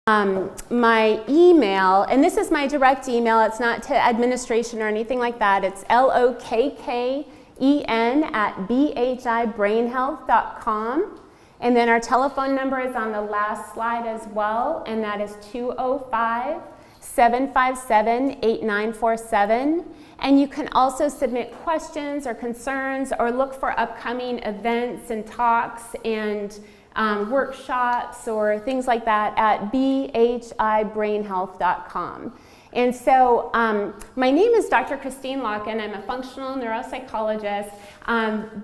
My email, and this is my direct email, it's not to administration or anything like that, it's lokken@bhibrainhealth.com. And then our telephone number is on the last slide as well, and that is 205-757-8947. And you can also submit questions or concerns or look for upcoming events and talks and workshops or things like that at bhibrainhealth.com. And so my name is Dr. Christine Locken. I'm a functional neuropsychologist,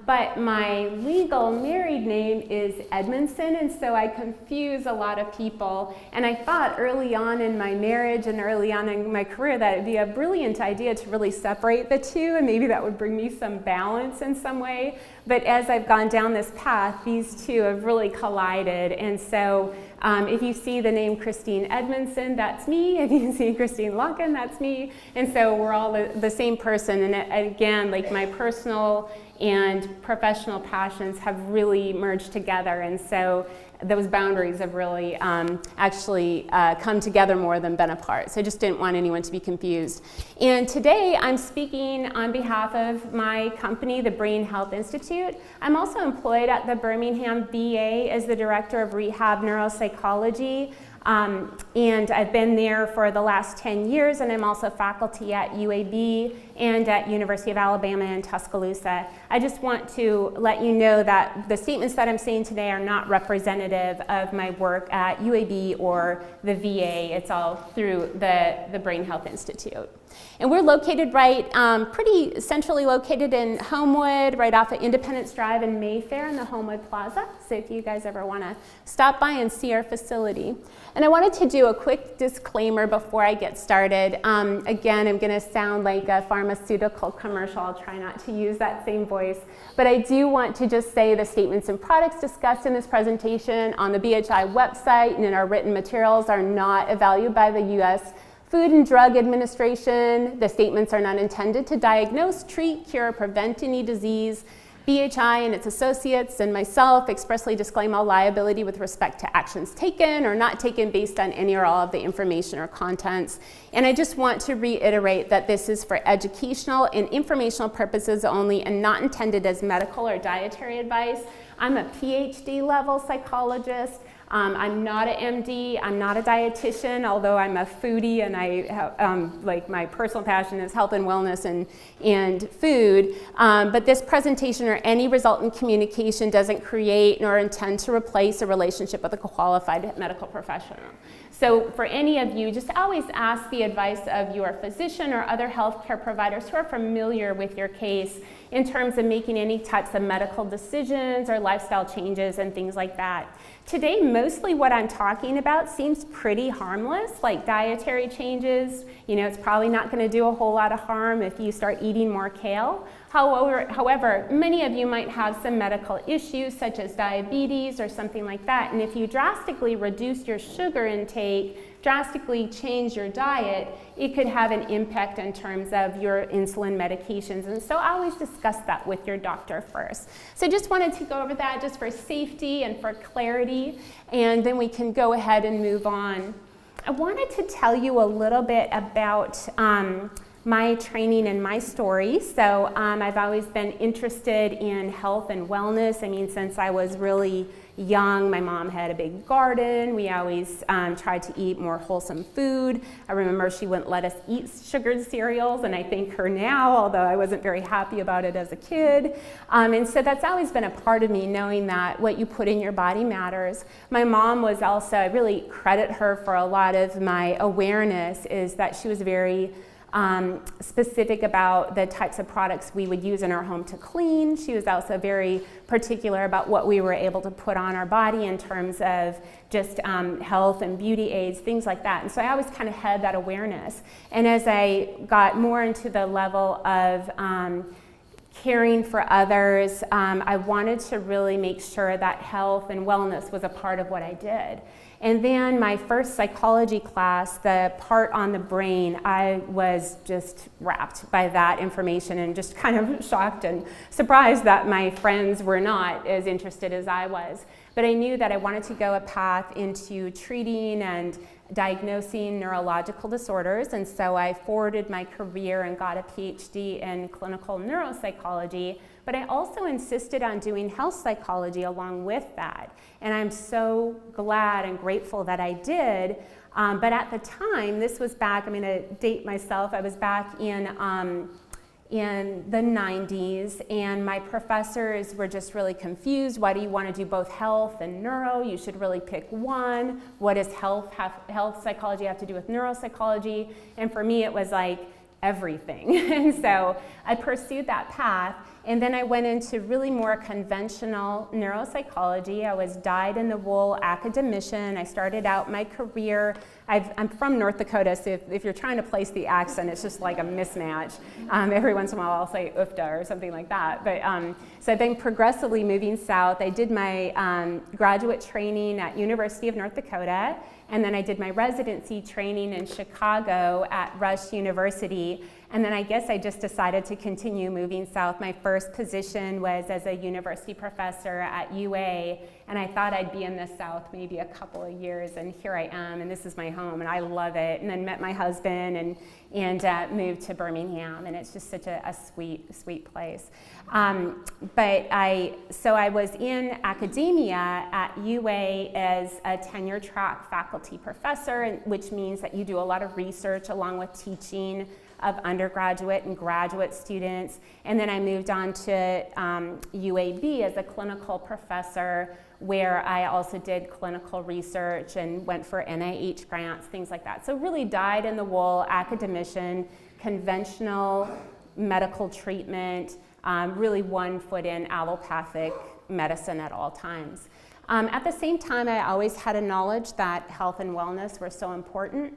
but my legal married name is Edmondson, and so I confuse a lot of people. And I thought early on in my marriage and early on in my career that it'd be a brilliant idea to really separate the two, and maybe that would bring me some balance in some way. But as I've gone down this path, these two have really collided. And so if you see the name Christine Edmondson, that's me. If you see Christine Locken, that's me. And so we're all the same person. And again, like my personal and professional passions have really merged together. And so those boundaries have really actually come together more than been apart. So I just didn't want anyone to be confused. And today I'm speaking on behalf of my company, the Brain Health Institute. I'm also employed at the Birmingham VA as the Director of Rehab Neuropsychology. And I've been there for the last 10 years, and I'm also faculty at UAB and at University of Alabama in Tuscaloosa. I just want to let you know that the statements that I'm saying today are not representative of my work at UAB or the VA. It's all through the Brain Health Institute. And we're located pretty centrally located in Homewood, right off of Independence Drive in Mayfair in the Homewood Plaza. So if you guys ever want to stop by and see our facility. And I wanted to do a quick disclaimer before I get started. Again, I'm going to sound like a pharmaceutical commercial. I'll try not to use that same voice. But I do want to just say the statements and products discussed in this presentation on the BHI website and in our written materials are not evaluated by the U.S. Food and Drug Administration. The statements are not intended to diagnose, treat, cure, or prevent any disease. BHI and its associates and myself expressly disclaim all liability with respect to actions taken or not taken based on any or all of the information or contents. And I just want to reiterate that this is for educational and informational purposes only and not intended as medical or dietary advice. I'm a PhD level psychologist. I'm not an MD, I'm not a dietitian, although I'm a foodie and like my personal passion is health and wellness and food. But this presentation or any resultant communication doesn't create nor intend to replace a relationship with a qualified medical professional. So for any of you, just always ask the advice of your physician or other healthcare providers who are familiar with your case in terms of making any types of medical decisions or lifestyle changes and things like that. Today, mostly what I'm talking about seems pretty harmless, like dietary changes. You know, it's probably not going to do a whole lot of harm if you start eating more kale. However, many of you might have some medical issues such as diabetes or something like that. And if you drastically reduce your sugar intake, drastically change your diet, it could have an impact in terms of your insulin medications. And so I always discuss that with your doctor first. So I just wanted to go over that just for safety and for clarity, and then we can go ahead and move on. I wanted to tell you a little bit about my training and my story. So I've always been interested in health and wellness. I mean, since I was really young, my mom had a big garden. We always tried to eat more wholesome food. I remember she wouldn't let us eat sugared cereals, and I thank her now, although I wasn't very happy about it as a kid. And so that's always been a part of me, knowing that what you put in your body matters. My mom was also, I really credit her for a lot of my awareness, is that she was very specific about the types of products we would use in our home to clean. She was also very particular about what we were able to put on our body in terms of just health and beauty aids, things like that. And so I always kind of had that awareness. And as I got more into the level of caring for others. I wanted to really make sure that health and wellness was a part of what I did. And then my first psychology class, the part on the brain, I was just wrapped by that information and just kind of shocked and surprised that my friends were not as interested as I was. But I knew that I wanted to go a path into treating and diagnosing neurological disorders, and so I forwarded my career and got a PhD in clinical neuropsychology, but I also insisted on doing health psychology along with that. And I'm so glad and grateful that I did. But at the time, this was back, I'm going to date myself, I was back in the 90s, and my professors were just really confused. Why do you want to do both health and neuro? You should really pick one. What does health psychology have to do with neuropsychology? And for me, it was like everything. And so I pursued that path. And then I went into really more conventional neuropsychology. I was dyed-in-the-wool academician. I started out my career, I'm from North Dakota, so if you're trying to place the accent, it's just like a mismatch. Every once in a while I'll say UFTA or something like that. But so I've been progressively moving south. I did my graduate training at University of North Dakota, and then I did my residency training in Chicago at Rush University. And then I guess I just decided to continue moving south. My first position was as a university professor at UA, and I thought I'd be in the South maybe a couple of years, and here I am, and this is my home, and I love it. And then met my husband and moved to Birmingham, and it's just such a sweet, sweet place. So I was in academia at UA as a tenure track faculty professor, which means that you do a lot of research along with teaching of undergraduate and graduate students. And then I moved on to UAB as a clinical professor, where I also did clinical research and went for NIH grants, things like that. So really dyed-in-the-wool academician, conventional medical treatment, really one foot in allopathic medicine at all times. At the same time, I always had a knowledge that health and wellness were so important.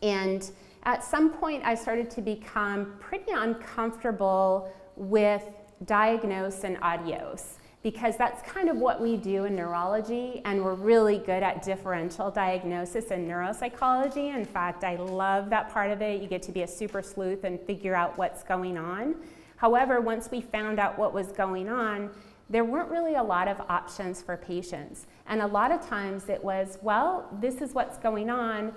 And at some point, I started to become pretty uncomfortable with diagnose and adios, because that's kind of what we do in neurology, and we're really good at differential diagnosis in neuropsychology. In fact, I love that part of it. You get to be a super sleuth and figure out what's going on. However, once we found out what was going on, there weren't really a lot of options for patients. And a lot of times it was, well, this is what's going on.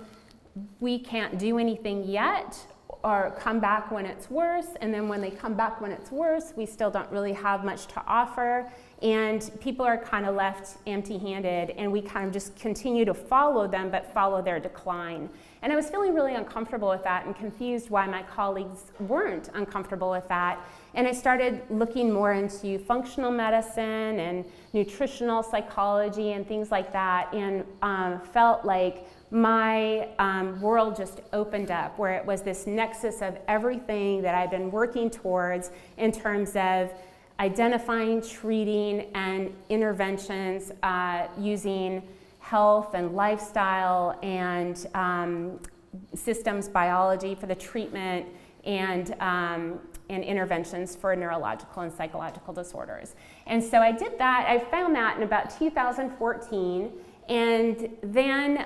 We can't do anything yet, or come back when it's worse, and then when they come back when it's worse, we still don't really have much to offer, and people are kind of left empty-handed, and we kind of just continue to follow them, but follow their decline. And I was feeling really uncomfortable with that and confused why my colleagues weren't uncomfortable with that. And I started looking more into functional medicine and nutritional psychology and things like that, and felt like my world just opened up, where it was this nexus of everything that I've been working towards in terms of identifying, treating, and interventions using health and lifestyle and systems biology for the treatment and interventions for neurological and psychological disorders. And so I did that. I found that in about 2014. And then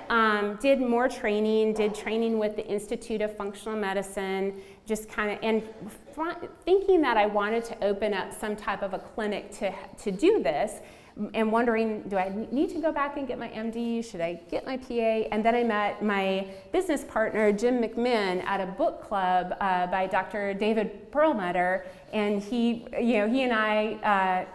did more training, did training with the Institute of Functional Medicine, just kind of, and thinking that I wanted to open up some type of a clinic to do this, and wondering, do I need to go back and get my MD? Should I get my PA? And then I met my business partner, Jim McMinn, at a book club by Dr. David Perlmutter, and he and I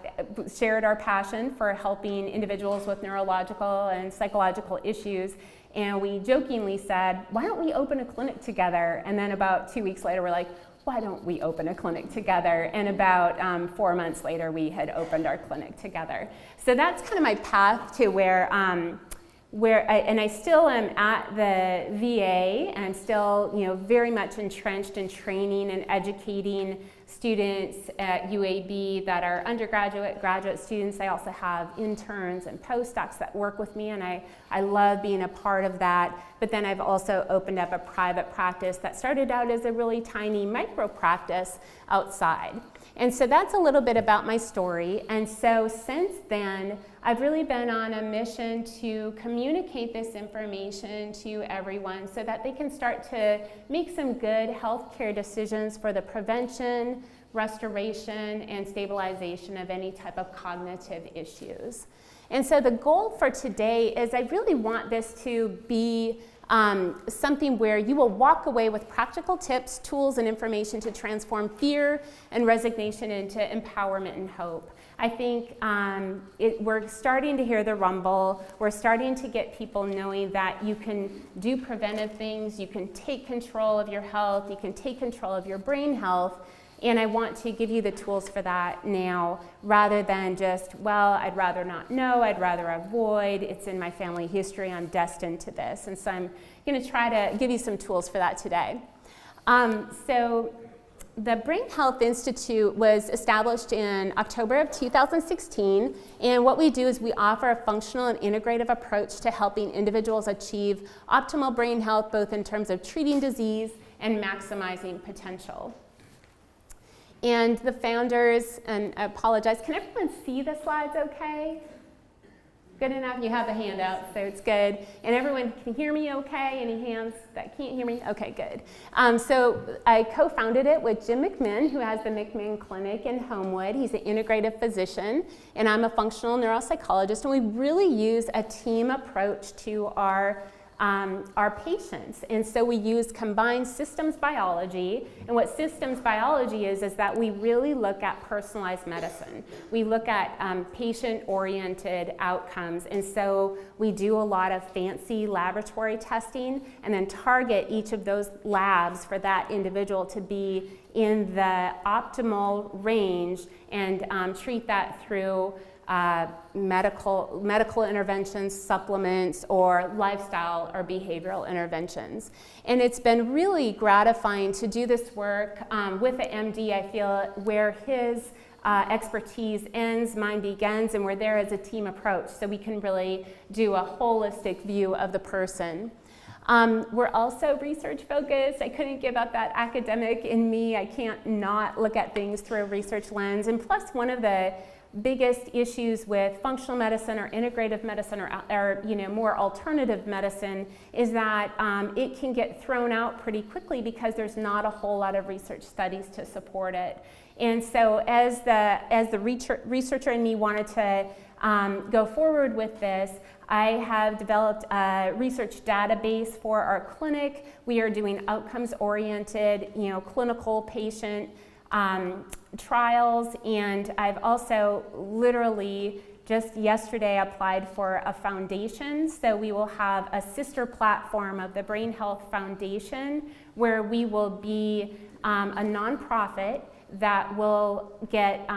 shared our passion for helping individuals with neurological and psychological issues. And we jokingly said, why don't we open a clinic together? And then about 2 weeks later, we're like, why don't we open a clinic together? And about 4 months later, we had opened our clinic together. So that's kind of my path to where I still am at the VA, and I'm still very much entrenched in training and educating students at UAB that are undergraduate, graduate students. I also have interns and postdocs that work with me, and I love being a part of that. But then I've also opened up a private practice that started out as a really tiny micro practice outside. And so that's a little bit about my story. And so since then, I've really been on a mission to communicate this information to everyone so that they can start to make some good healthcare decisions for the prevention, restoration, and stabilization of any type of cognitive issues. And so the goal for today is I really want this to be something where you will walk away with practical tips, tools, and information to transform fear and resignation into empowerment and hope. I think we're starting to hear the rumble. We're starting to get people knowing that you can do preventive things, you can take control of your health, you can take control of your brain health. And I want to give you the tools for that now, rather than just, well, I'd rather not know, I'd rather avoid, it's in my family history, I'm destined to this. And so I'm going to try to give you some tools for that today. So the Brain Health Institute was established in October of 2016, and what we do is we offer a functional and integrative approach to helping individuals achieve optimal brain health, both in terms of treating disease and maximizing potential. And the founders, and I apologize, can everyone see the slides okay? Good enough? You have the handout, so it's good. And everyone can hear me okay? Any hands that can't hear me? Okay, good. So I co-founded it with Jim McMinn, who has the McMinn Clinic in Homewood. He's an integrative physician, and I'm a functional neuropsychologist. And we really use a team approach to our patients. And so we use combined systems biology. And what systems biology is that we really look at personalized medicine. We look at patient-oriented outcomes. And so we do a lot of fancy laboratory testing and then target each of those labs for that individual to be in the optimal range and treat that through medical interventions, supplements, or lifestyle or behavioral interventions. And it's been really gratifying to do this work with the MD. I feel where his expertise ends, mine begins, and we're there as a team approach, so we can really do a holistic view of the person. We're also research focused. I couldn't give up that academic in me. I can't not look at things through a research lens. And plus, one of the biggest issues with functional medicine or integrative medicine or more alternative medicine is that it can get thrown out pretty quickly because there's not a whole lot of research studies to support it. And so as the researcher in me wanted to go forward with this, I have developed a research database for our clinic. We are doing outcomes-oriented, clinical patient trials, and I've also literally just yesterday applied for a foundation. So we will have a sister platform of the Brain Health Foundation where we will be a nonprofit that will get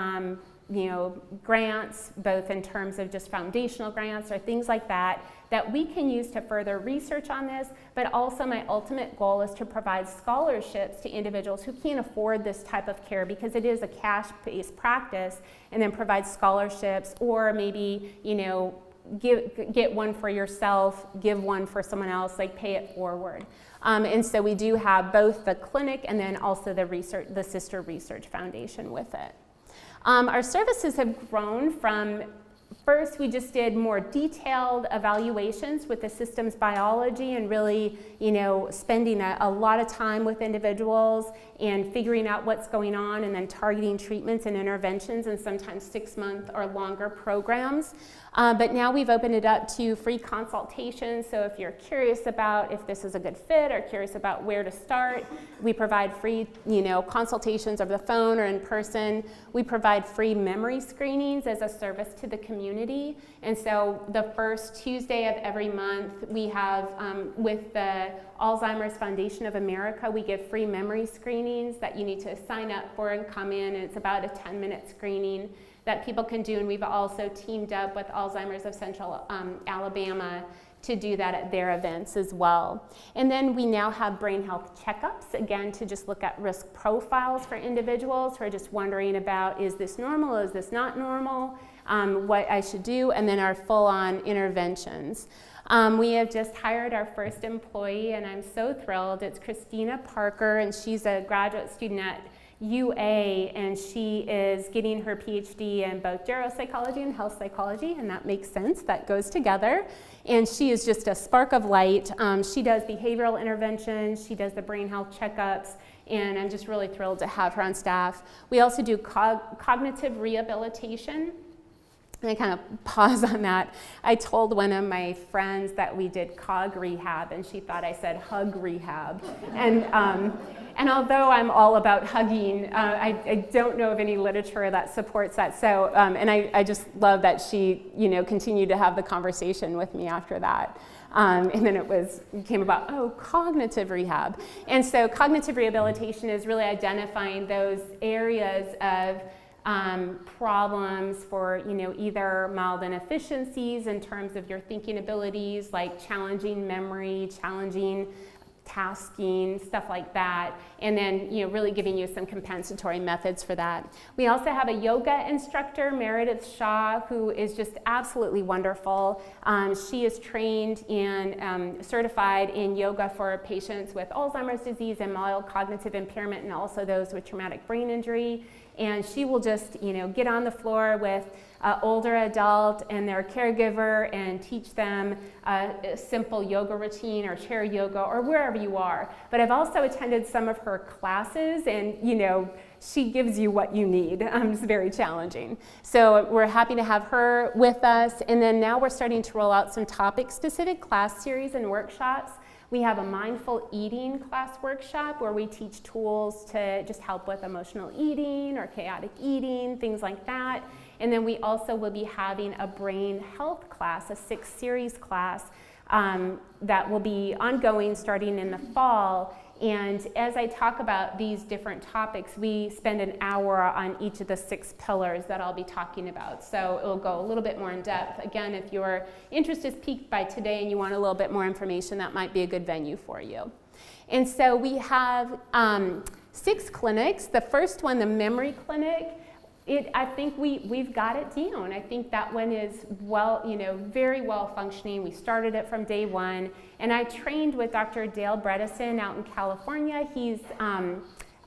grants, both in terms of just foundational grants or things like that, that we can use to further research on this, but also my ultimate goal is to provide scholarships to individuals who can't afford this type of care because it is a cash-based practice, and then provide scholarships or maybe, get one for yourself, give one for someone else, like pay it forward. And so we do have both the clinic and then also the sister research foundation with it. Our services have grown from, first we just did more detailed evaluations with the systems biology and really, spending a lot of time with individuals and figuring out what's going on and then targeting treatments and interventions and sometimes 6-month or longer programs. But now we've opened it up to free consultations, so if you're curious about if this is a good fit or curious about where to start, we provide free consultations over the phone or in person. We provide free memory screenings as a service to the community, and so the first Tuesday of every month we have, with the Alzheimer's Foundation of America, we give free memory screenings that you need to sign up for and come in, and it's about a 10-minute screening that people can do. And we've also teamed up with Alzheimer's of Central Alabama to do that at their events as well. And then we now have brain health checkups, again, to just look at risk profiles for individuals who are just wondering about, is this normal, is this not normal, what I should do, and then our full-on interventions. We have just hired our first employee, and I'm so thrilled. It's Christina Parker, and she's a graduate student at UA, and she is getting her PhD in both geropsychology and health psychology, and that makes sense, that goes together. And she is just a spark of light. She does behavioral interventions, she does the brain health checkups, and I'm just really thrilled to have her on staff. We also do cognitive rehabilitation. And I kind of pause on that. I told one of my friends that we did cog rehab, and she thought I said hug rehab. And although I'm all about hugging, I don't know of any literature that supports that. So, and I just love that she, continued to have the conversation with me after that. And then it came about, cognitive rehab. And so cognitive rehabilitation is really identifying those areas of problems for either mild inefficiencies in terms of your thinking abilities, like challenging memory, challenging tasking, stuff like that, and then really giving you some compensatory methods for that. We also have a yoga instructor, Meredith Shaw, who is just absolutely wonderful. She is trained and certified in yoga for patients with Alzheimer's disease and mild cognitive impairment, and also those with traumatic brain injury. And she will just get on the floor with an older adult and their caregiver and teach them a simple yoga routine or chair yoga or wherever you are. But I've also attended some of her classes, and she gives you what you need. It's very challenging. So we're happy to have her with us. And then now we're starting to roll out some topic-specific class series and workshops. We have a mindful eating class workshop where we teach tools to just help with emotional eating or chaotic eating, things like that. And then we also will be having a brain health class, a 6-series class that will be ongoing starting in the fall. And as I talk about these different topics, we spend an hour on each of the 6 pillars that I'll be talking about. So it'll go a little bit more in depth. Again, if your interest is piqued by today and you want a little bit more information, that might be a good venue for you. And so we have 6 clinics. The first one, the memory clinic, I think we've got it down. I think that one is very well functioning. We started it from day one. And I trained with Dr. Dale Bredesen out in California. He's a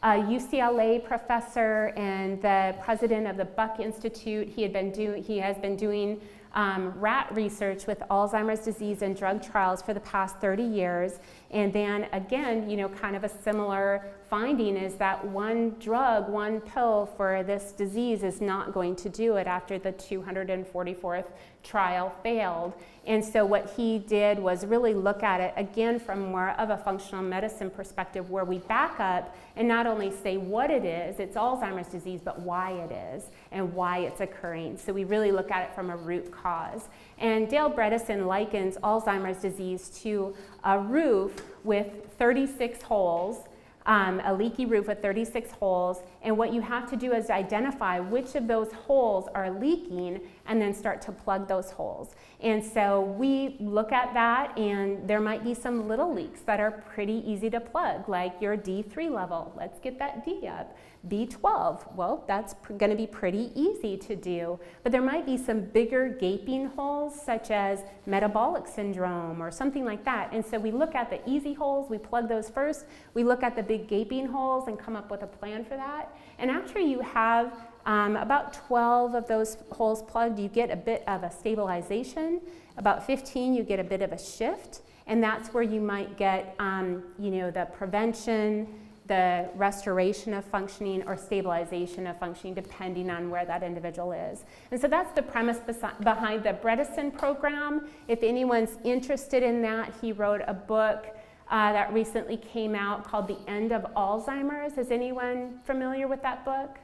UCLA professor and the president of the Buck Institute. He has been doing rat research with Alzheimer's disease and drug trials for the past 30 years. And then again, kind of a similar finding is that one drug, one pill for this disease is not going to do it after the 244th trial failed. And so what he did was really look at it again from more of a functional medicine perspective, where we back up and not only say what it is, it's Alzheimer's disease, but why it is and why it's occurring. So we really look at it from a root cause. And Dale Bredesen likens Alzheimer's disease to a roof with 36 holes, a leaky roof with 36 holes, and what you have to do is identify which of those holes are leaking and then start to plug those holes. And so we look at that, and there might be some little leaks that are pretty easy to plug, like your D3 level. Let's get that D up. B12, well, that's going to be pretty easy to do. But there might be some bigger gaping holes, such as metabolic syndrome or something like that. And so we look at the easy holes, we plug those first. We look at the big gaping holes and come up with a plan for that. And after you have about 12 of those holes plugged, you get a bit of a stabilization. About 15, you get a bit of a shift. And that's where you might get, the prevention, the restoration of functioning, or stabilization of functioning, depending on where that individual is. And so that's the premise behind the Bredesen program. If anyone's interested in that, he wrote a book that recently came out called The End of Alzheimer's. Is anyone familiar with that book?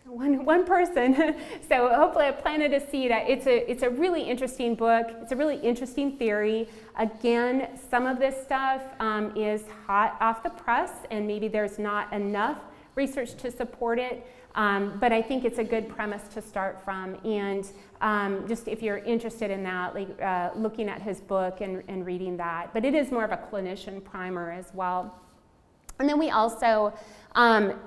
One person. So hopefully I planted a seed. It's a really interesting book. It's a really interesting theory. Again, some of this stuff is hot off the press, and maybe there's not enough research to support it. But I think it's a good premise to start from, and just if you're interested in that, like looking at his book and reading that. But it is more of a clinician primer as well. And then we also,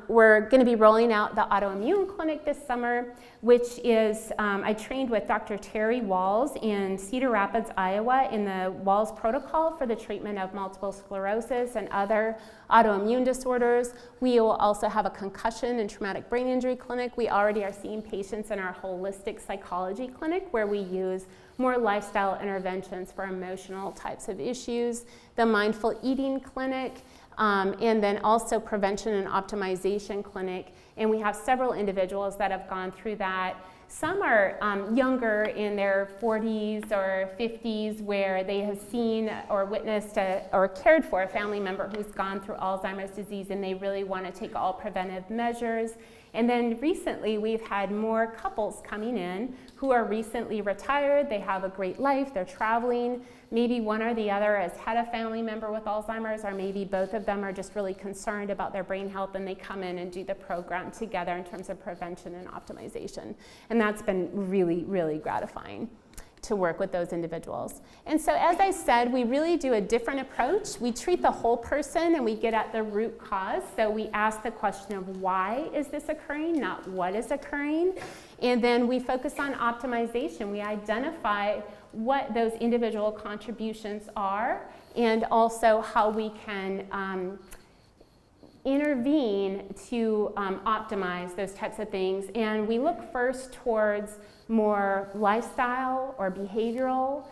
we're going to be rolling out the autoimmune clinic this summer, which is, I trained with Dr. Terry Walls in Cedar Rapids, Iowa, in the Walls protocol for the treatment of multiple sclerosis and other autoimmune disorders. We will also have a concussion and traumatic brain injury clinic. We already are seeing patients in our holistic psychology clinic, where we use more lifestyle interventions for emotional types of issues. The mindful eating clinic, and then also prevention and optimization clinic. And we have several individuals that have gone through that. Some are younger, in their 40s or 50s, where they have seen or witnessed or cared for a family member who's gone through Alzheimer's disease, and they really want to take all preventive measures. And then recently we've had more couples coming in who are recently retired. They have a great life, they're traveling. Maybe one or the other has had a family member with Alzheimer's, or maybe both of them are just really concerned about their brain health, and they come in and do the program together in terms of prevention and optimization. And that's been really, really gratifying to work with those individuals. And so, as I said, we really do a different approach. We treat the whole person and we get at the root cause. So we ask the question of why is this occurring, not what is occurring. And then we focus on optimization. We identify what those individual contributions are, and also how we can intervene to optimize those types of things. And we look first towards more lifestyle or behavioral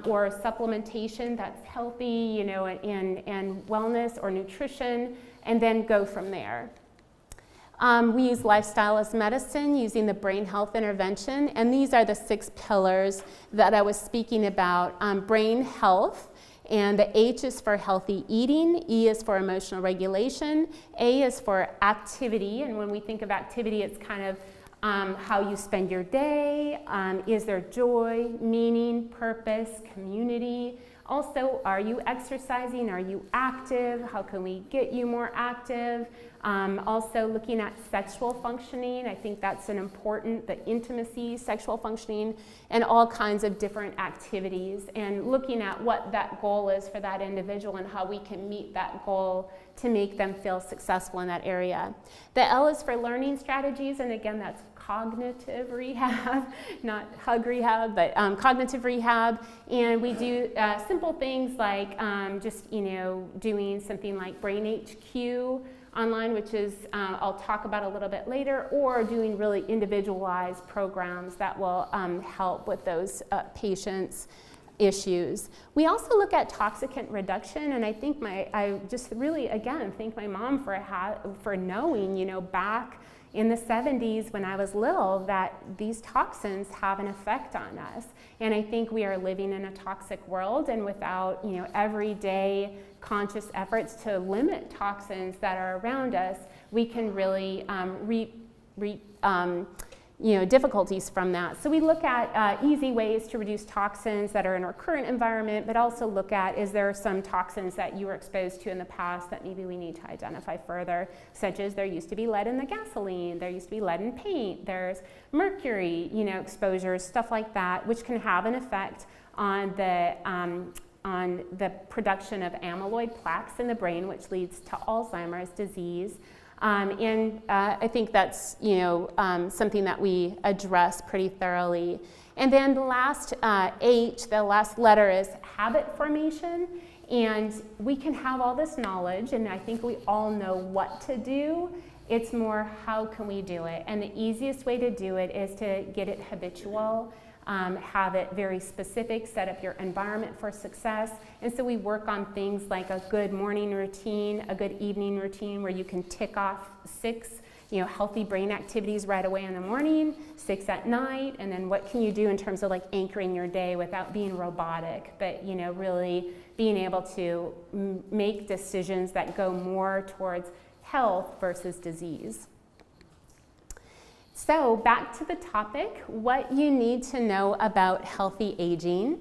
or supplementation that's healthy, you know, and wellness or nutrition, and then go from there. We use lifestyle as medicine using the brain health intervention, and these are the 6 pillars that I was speaking about. Brain health, and the H is for healthy eating, E is for emotional regulation, A is for activity, and when we think of activity, it's kind of how you spend your day, is there joy, meaning, purpose, community. Also, are you exercising? Are you active? How can we get you more active? Also looking at sexual functioning. I think that's an important, the intimacy, sexual functioning, and all kinds of different activities, and looking at what that goal is for that individual and how we can meet that goal to make them feel successful in that area. The L is for learning strategies, and again, that's cognitive rehab, not hug rehab, but cognitive rehab. And we do simple things like just, you know, doing something like Brain HQ online, which is I'll talk about a little bit later, or doing really individualized programs that will help with those patients' issues. We also look at toxicant reduction, and I think I just really, again, thank my mom for knowing, you know, back in the 70s when I was little, that these toxins have an effect on us. And I think we are living in a toxic world, and without, you know, everyday conscious efforts to limit toxins that are around us, we can really reap difficulties from that. So we look at easy ways to reduce toxins that are in our current environment, but also look at, is there some toxins that you were exposed to in the past that maybe we need to identify further, such as there used to be lead in the gasoline, there used to be lead in paint, there's mercury, you know, exposures, stuff like that, which can have an effect on the production of amyloid plaques in the brain, which leads to Alzheimer's disease. I think that's, you know, something that we address pretty thoroughly. And then the last H, the last letter, is habit formation. And we can have all this knowledge, and I think we all know what to do. It's more, how can we do it? And the easiest way to do it is to get it habitual. Have it very specific, set up your environment for success. And so we work on things like a good morning routine, a good evening routine, where you can tick off 6, you know, healthy brain activities right away in the morning, 6 at night, and then what can you do in terms of like anchoring your day without being robotic, but, you know, really being able to make decisions that go more towards health versus disease. So back to the topic, what you need to know about healthy aging.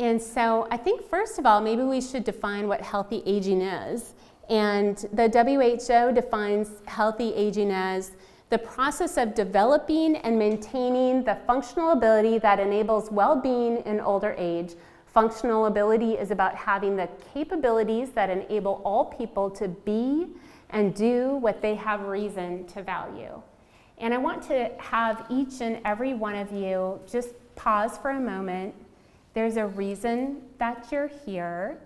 And so I think first of all, maybe we should define what healthy aging is. And the WHO defines healthy aging as the process of developing and maintaining the functional ability that enables well-being in older age. Functional ability is about having the capabilities that enable all people to be and do what they have reason to value. And I want to have each and every one of you just pause for a moment. There's a reason that you're here,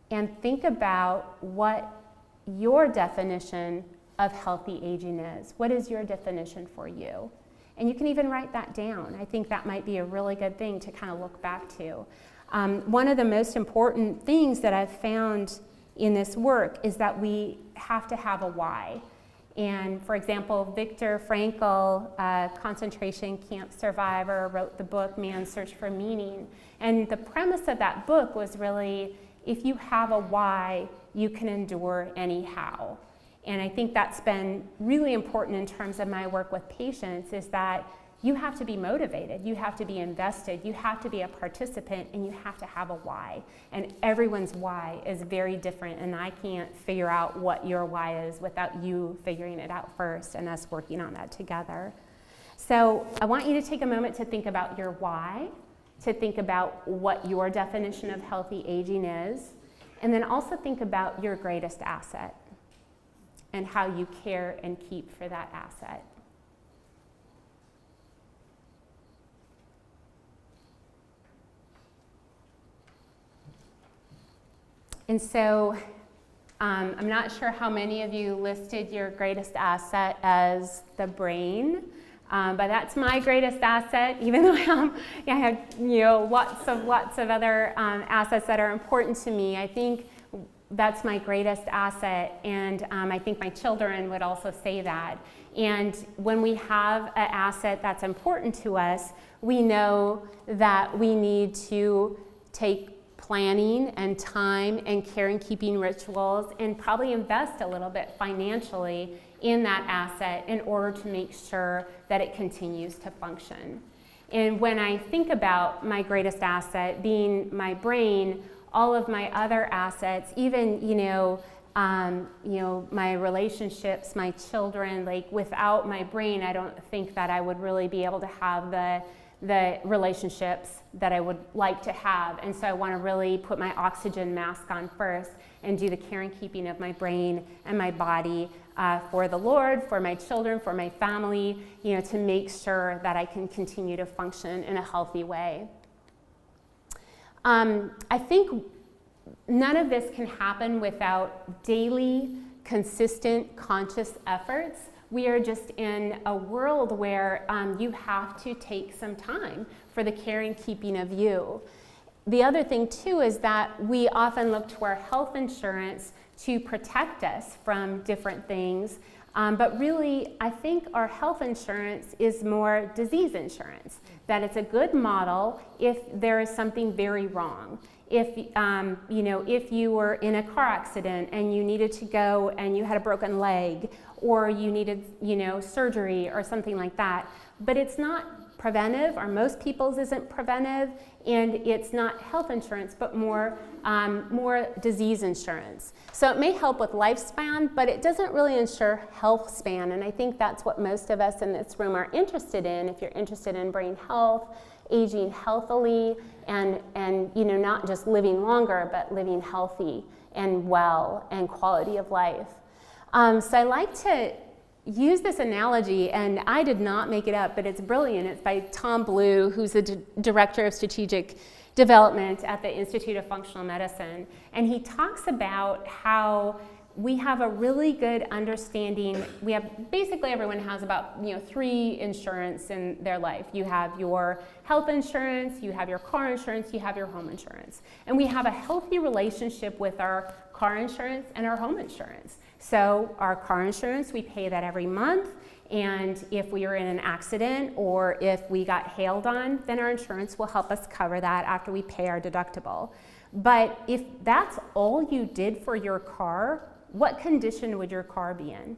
and think about what your definition of healthy aging is. What is your definition for you? And you can even write that down. I think that might be a really good thing to kind of look back to. One of the most important things that I've found in this work is that we have to have a why. And for example, Viktor Frankl, concentration camp survivor, wrote the book Man's Search for Meaning. And the premise of that book was really, if you have a why, you can endure anyhow. And I think that's been really important in terms of my work with patients, is that you have to be motivated, you have to be invested, you have to be a participant, and you have to have a why. And everyone's why is very different, and I can't figure out what your why is without you figuring it out first and us working on that together. So I want you to take a moment to think about your why, to think about what your definition of healthy aging is, and then also think about your greatest asset and how you care and keep for that asset. And so I'm not sure how many of you listed your greatest asset as the brain, but that's my greatest asset, even though I have lots of other assets that are important to me. I think that's my greatest asset, and I think my children would also say that. And when we have an asset that's important to us, we know that we need to take planning and time and care and keeping rituals and probably invest a little bit financially in that asset in order to make sure that it continues to function. And when I think about my greatest asset being my brain, all of my other assets, even my relationships, my children, like without my brain, I don't think that I would really be able to have the relationships that I would like to have. And so I want to really put my oxygen mask on first and do the care and keeping of my brain and my body for the Lord, for my children, for my family, to make sure that I can continue to function in a healthy way. I think none of this can happen without daily, consistent, conscious efforts. We are just in a world where you have to take some time for the care and keeping of you. The other thing too is that we often look to our health insurance to protect us from different things, but really I think our health insurance is more disease insurance, that it's a good model if there is something very wrong. If you were in a car accident and you needed to go and you had a broken leg, or you needed, surgery or something like that. But it's not preventive, or most people's isn't preventive, and it's not health insurance, but more disease insurance. So it may help with lifespan, but it doesn't really ensure health span, and I think that's what most of us in this room are interested in. If you're interested in brain health, aging healthily, and not just living longer, but living healthy and well and quality of life. So I like to use this analogy, and I did not make it up, but it's brilliant. It's by Tom Blue, who's the Director of Strategic Development at the Institute of Functional Medicine. And he talks about how we have a really good understanding. Basically everyone has about 3 insurance in their life. You have your health insurance, you have your car insurance, you have your home insurance. And we have a healthy relationship with our car insurance and our home insurance. So our car insurance, we pay that every month, and if we are in an accident or if we got hailed on, then our insurance will help us cover that after we pay our deductible. But if that's all you did for your car, what condition would your car be in?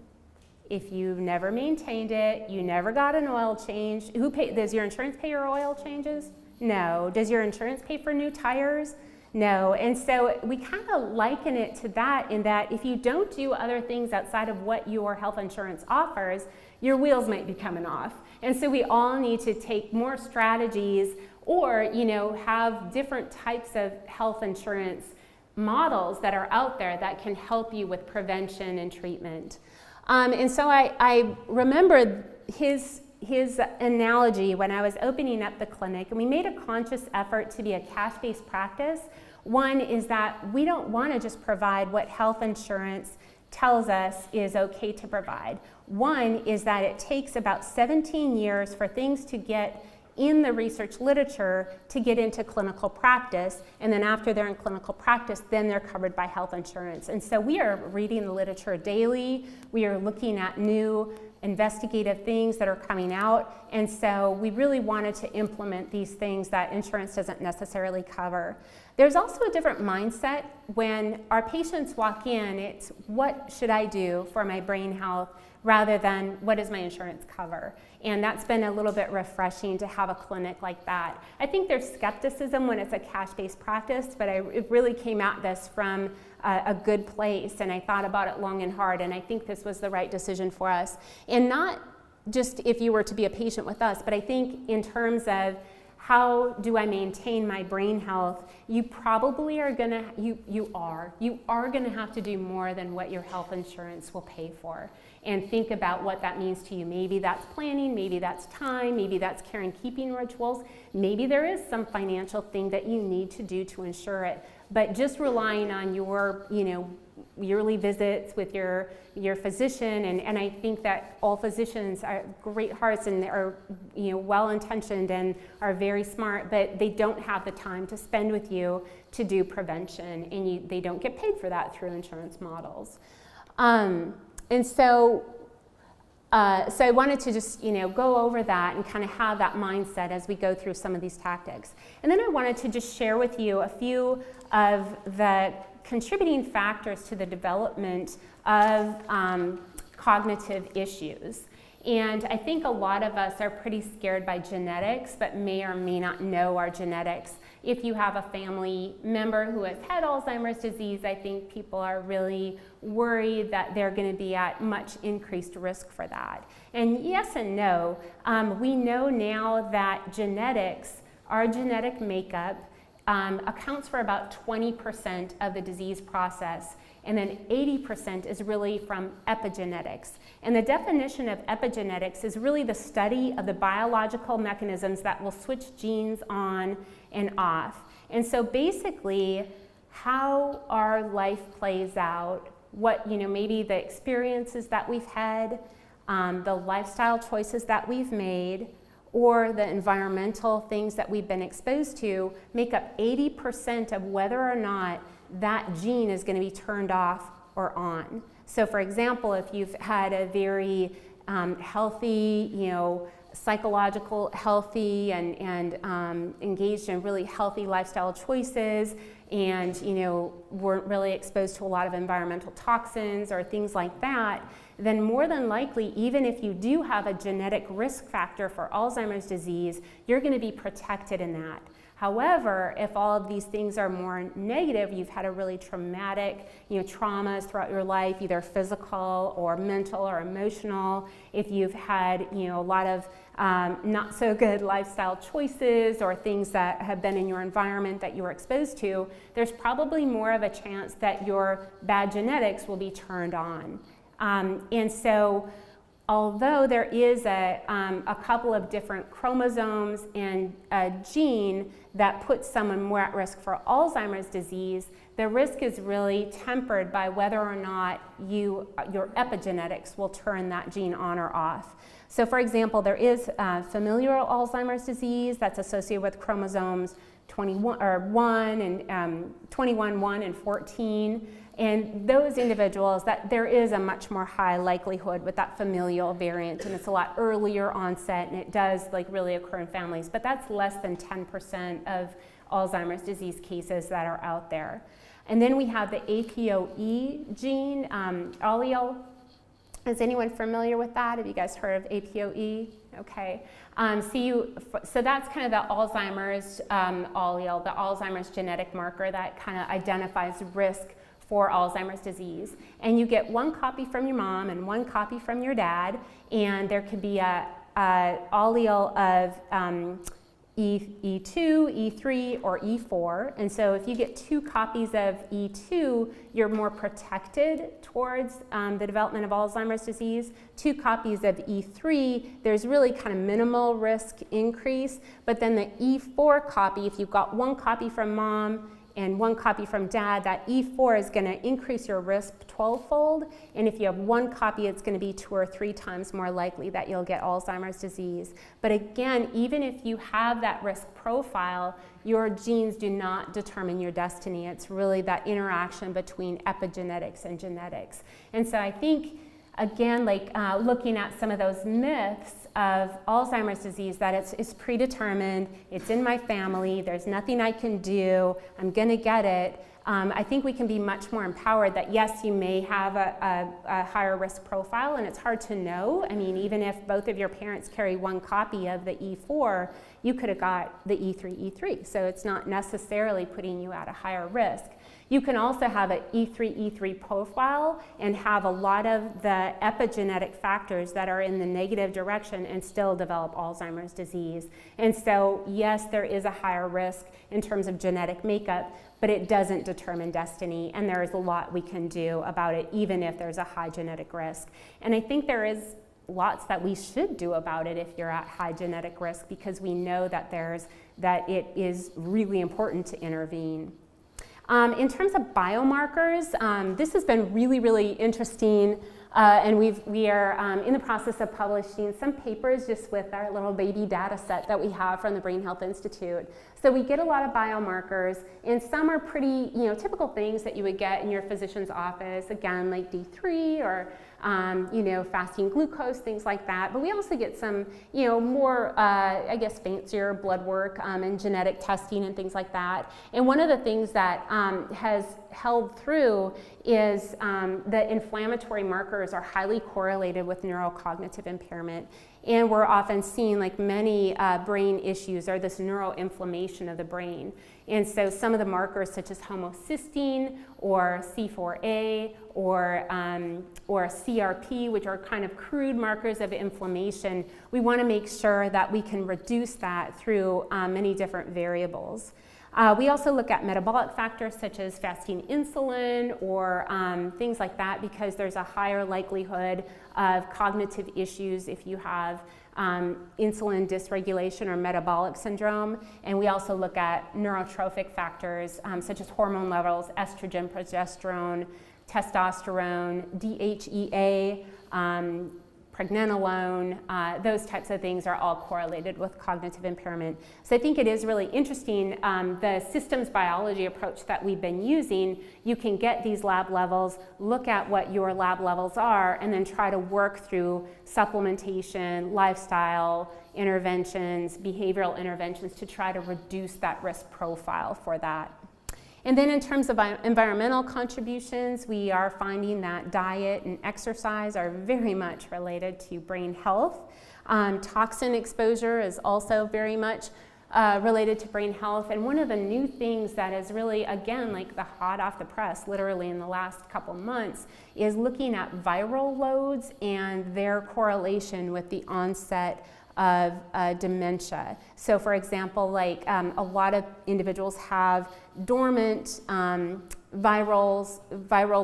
If you've never maintained it, you never got an oil change, does your insurance pay your oil changes? No. Does your insurance pay for new tires? No, and so we kind of liken it to that in that if you don't do other things outside of what your health insurance offers, your wheels might be coming off. And so we all need to take more strategies or, have different types of health insurance models that are out there that can help you with prevention and treatment. And so I remembered his analogy when I was opening up the clinic, and we made a conscious effort to be a cash-based practice. One is that we don't want to just provide what health insurance tells us is okay to provide. One is that it takes about 17 years for things to get in the research literature to get into clinical practice, and then after they're in clinical practice, then they're covered by health insurance. And so we are reading the literature daily. We are looking at new investigative things that are coming out, and so we really wanted to implement these things that insurance doesn't necessarily cover. There's also a different mindset when our patients walk in. It's what should I do for my brain health rather than what does my insurance cover? And that's been a little bit refreshing to have a clinic like that. I think there's skepticism when it's a cash-based practice, but it really came at this from a good place, and I thought about it long and hard, and I think this was the right decision for us. And not just if you were to be a patient with us, but I think in terms of how do I maintain my brain health, you probably are gonna, you are gonna have to do more than what your health insurance will pay for. And think about what that means to you. Maybe that's planning, maybe that's time, maybe that's care and keeping rituals, maybe there is some financial thing that you need to do to ensure it. But just relying on your, yearly visits with your physician, and I think that all physicians are great hearts and are well-intentioned and are very smart, but they don't have the time to spend with you to do prevention, and they don't get paid for that through insurance models. And so I wanted to just go over that and kind of have that mindset as we go through some of these tactics. And then I wanted to just share with you a few of the contributing factors to the development of cognitive issues. And I think a lot of us are pretty scared by genetics, but may or may not know our genetics. If you have a family member who has had Alzheimer's disease, I think people are really worried that they're going to be at much increased risk for that. And yes and no. We know now that genetics, our genetic makeup, accounts for about 20% of the disease process, and then 80% is really from epigenetics. And the definition of epigenetics is really the study of the biological mechanisms that will switch genes on and off. And so basically, how our life plays out, what, maybe the experiences that we've had, the lifestyle choices that we've made, or the environmental things that we've been exposed to make up 80% of whether or not that gene is going to be turned off or on. So for example, if you've had a very healthy, psychological healthy and engaged in really healthy lifestyle choices, and weren't really exposed to a lot of environmental toxins or things like that, then more than likely, even if you do have a genetic risk factor for Alzheimer's disease, you're going to be protected in that. However, if all of these things are more negative, you've had a really traumatic, traumas throughout your life, either physical or mental or emotional, if you've had, a lot of not so good lifestyle choices or things that have been in your environment that you were exposed to, there's probably more of a chance that your bad genetics will be turned on. And so, although there is a couple of different chromosomes and a gene that puts someone more at risk for Alzheimer's disease, the risk is really tempered by whether or not your epigenetics will turn that gene on or off. So for example, there is familial Alzheimer's disease that's associated with chromosomes 21, 1, and 14. And those individuals, that there is a much more high likelihood with that familial variant, and it's a lot earlier onset, and it does really occur in families, but that's less than 10% of Alzheimer's disease cases that are out there. And then we have the APOE gene, allele, Is anyone familiar with that? Have you guys heard of APOE? Okay. So that's kind of the Alzheimer's allele, the Alzheimer's genetic marker that kind of identifies risk for Alzheimer's disease. And you get one copy from your mom and one copy from your dad, and there could be a allele of E2, E3, or E4. And so if you get 2 copies of E2, you're more protected towards the development of Alzheimer's disease. 2 copies of E3, there's really kind of minimal risk increase. But then the E4 copy, if you've got 1 copy from mom and 1 copy from dad, that E4 is going to increase your risk 12-fold. And if you have 1 copy, it's going to be 2 or 3 times more likely that you'll get Alzheimer's disease. But again, even if you have that risk profile, your genes do not determine your destiny. It's really that interaction between epigenetics and genetics. And so I think, again, like looking at some of those myths of Alzheimer's disease, that it's predetermined, it's in my family, there's nothing I can do, I'm going to get it. I think we can be much more empowered that yes, you may have a higher risk profile, and it's hard to know. I mean, even if both of your parents carry 1 copy of the E4, you could have got the E3, so it's not necessarily putting you at a higher risk. You can also have an E3 profile and have a lot of the epigenetic factors that are in the negative direction and still develop Alzheimer's disease. And so, yes, there is a higher risk in terms of genetic makeup, but it doesn't determine destiny, and there is a lot we can do about it, even if there's a high genetic risk. And I think there is lots that we should do about it if you're at high genetic risk, because we know that it is really important to intervene. In terms of biomarkers, this has been really, really interesting, and we are in the process of publishing some papers just with our little baby data set that we have from the Brain Health Institute. So we get a lot of biomarkers, and some are pretty, typical things that you would get in your physician's office, again, like D3 or fasting glucose, things like that. But we also get some, more, fancier blood work and genetic testing and things like that. And one of the things that has held through is the inflammatory markers are highly correlated with neurocognitive impairment. And we're often seeing, like many brain issues, are this neuroinflammation of the brain. And so some of the markers such as homocysteine or C4A or CRP, which are kind of crude markers of inflammation, we want to make sure that we can reduce that through many different variables. We also look at metabolic factors such as fasting insulin or things like that, because there's a higher likelihood of cognitive issues if you have insulin dysregulation or metabolic syndrome. And we also look at neurotrophic factors such as hormone levels, estrogen, progesterone, testosterone, DHEA, pregnenolone, those types of things are all correlated with cognitive impairment. So I think it is really interesting, the systems biology approach that we've been using. You can get these lab levels, look at what your lab levels are, and then try to work through supplementation, lifestyle interventions, behavioral interventions to try to reduce that risk profile for that. And then in terms of environmental contributions, we are finding that diet and exercise are very much related to brain health. Toxin exposure is also very much related to brain health. And one of the new things that is really, again, like the hot off the press, literally in the last couple months, is looking at viral loads and their correlation with the onset of dementia. So for example, like a lot of individuals have dormant viral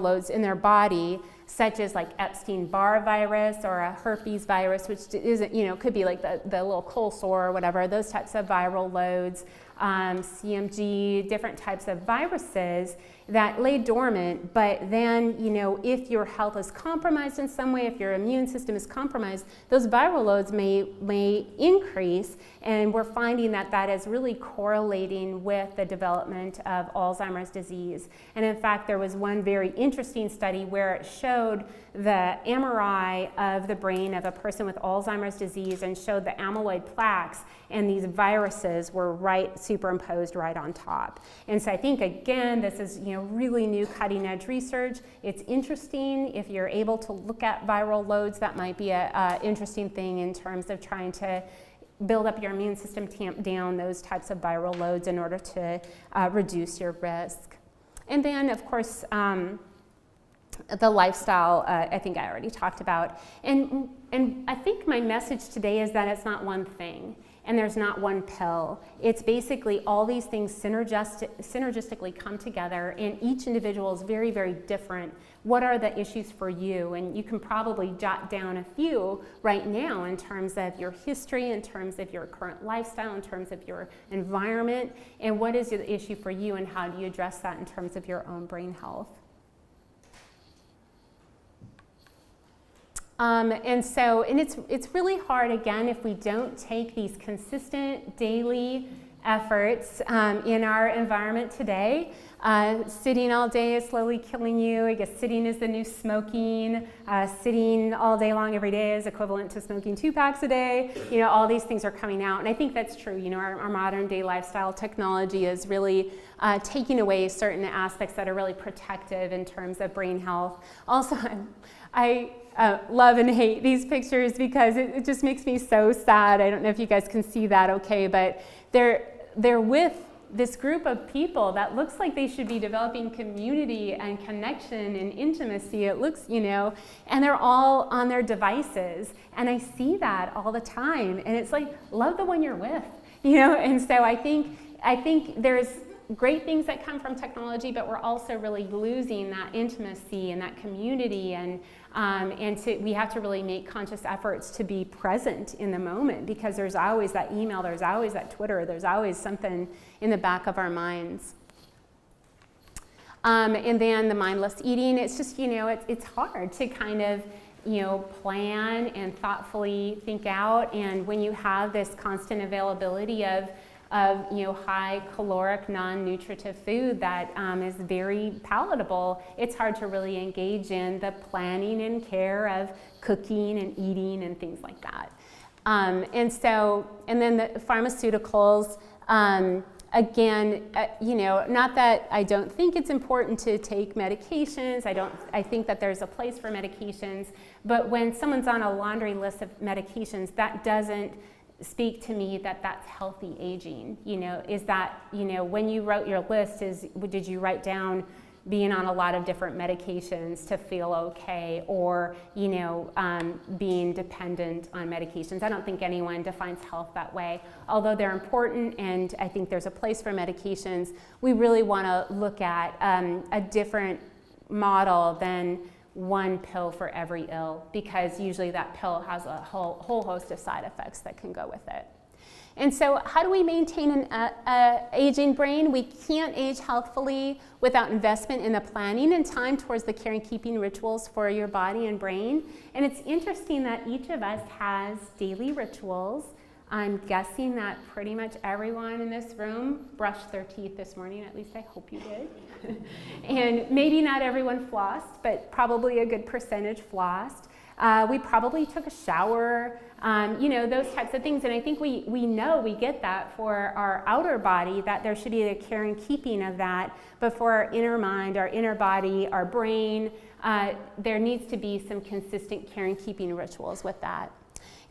loads in their body, such as like Epstein-Barr virus or a herpes virus, which isn't, could be like the little cold sore or whatever, those types of viral loads, CMG, different types of viruses that lay dormant, but then, if your health is compromised in some way, if your immune system is compromised, those viral loads may increase, and we're finding that is really correlating with the development of Alzheimer's disease. And And in fact, there was one very interesting study where it showed the MRI of the brain of a person with Alzheimer's disease and showed the amyloid plaques, and these viruses were superimposed right on top. And so I think, again, this is really new cutting edge research. It's interesting. If you're able to look at viral loads, that might be an interesting thing in terms of trying to build up your immune system, tamp down those types of viral loads in order to reduce your risk. And then, of course, the lifestyle, I think I already talked about. And I think my message today is that it's not one thing, and there's not one pill. It's basically all these things synergistically come together, and each individual is very, very different. What are the issues for you? And you can probably jot down a few right now in terms of your history, in terms of your current lifestyle, in terms of your environment, and what is the issue for you, and how do you address that in terms of your own brain health. And it's really hard, again, if we don't take these consistent daily efforts in our environment today. Sitting all day is slowly killing you. I guess sitting is the new smoking. Sitting all day long every day is equivalent to smoking 2 packs a day. All these things are coming out, and I think that's true. Our modern day lifestyle technology is really taking away certain aspects that are really protective in terms of brain health. Also, I love and hate these pictures because it just makes me so sad. I don't know if you guys can see that okay, but they're with this group of people that looks like they should be developing community and connection and intimacy. It looks, and they're all on their devices. And I see that all the time. And it's like, love the one you're with, And so I think there's great things that come from technology, but we're also really losing that intimacy and that community, and we have to really make conscious efforts to be present in the moment, because there's always that email, there's always that Twitter, there's always something in the back of our minds. And then the mindless eating, it's just, it's hard to kind of, plan and thoughtfully think out, and when you have this constant availability of high caloric, non-nutritive food that is very palatable, it's hard to really engage in the planning and care of cooking and eating and things like that. And then the pharmaceuticals, again, not that I don't think it's important to take medications. I think that there's a place for medications, but when someone's on a laundry list of medications, that doesn't speak to me that that's healthy aging. Is that, when you wrote your list, did you write down being on a lot of different medications to feel okay, or, being dependent on medications? I don't think anyone defines health that way. Although they're important, and I think there's a place for medications, we really want to look at a different model than one pill for every ill, because usually that pill has a whole host of side effects that can go with it. And so how do we maintain an aging brain? We can't age healthfully without investment in the planning and time towards the care and keeping rituals for your body and brain. And it's interesting that each of us has daily rituals. I'm guessing that pretty much everyone in this room brushed their teeth this morning, at least I hope you did. And maybe not everyone flossed, but probably a good percentage flossed. We probably took a shower, those types of things. And I think we know we get that for our outer body, that there should be a care and keeping of that. But for our inner mind, our inner body, our brain, there needs to be some consistent care and keeping rituals with that.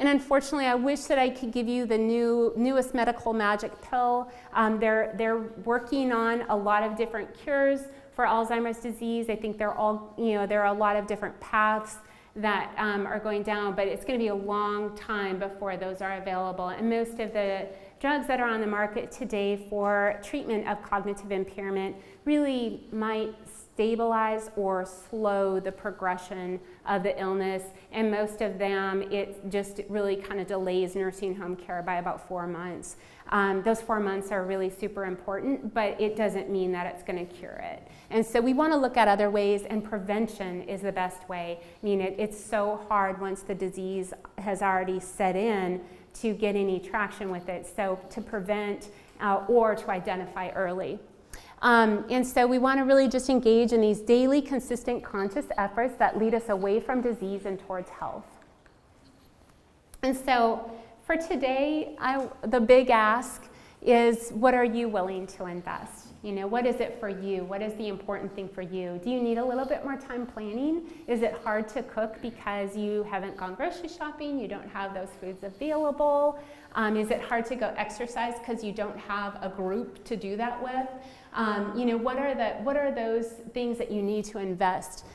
And unfortunately, I wish that I could give you the newest medical magic pill. They're working on a lot of different cures for Alzheimer's disease. I think there are a lot of different paths that are going down, but it's going to be a long time before those are available. And most of the drugs that are on the market today for treatment of cognitive impairment really might stabilize or slow the progression of the illness, and most of them, it just really kind of delays nursing home care by about 4 months. Those 4 months are really super important, but it doesn't mean that it's going to cure it. And so we want to look at other ways, and prevention is the best way. I mean, it's so hard once the disease has already set in to get any traction with it, so to prevent or to identify early. And so we want to really just engage in these daily, consistent, conscious efforts that lead us away from disease and towards health. And so for today, the big ask is, what are you willing to invest? You know, what is it for you? What is the important thing for you? Do you need a little bit more time planning? Is it hard to cook because you haven't gone grocery shopping? You don't have those foods available? Is it hard to go exercise because you don't have a group to do that with? You know, what are those things that you need to invest?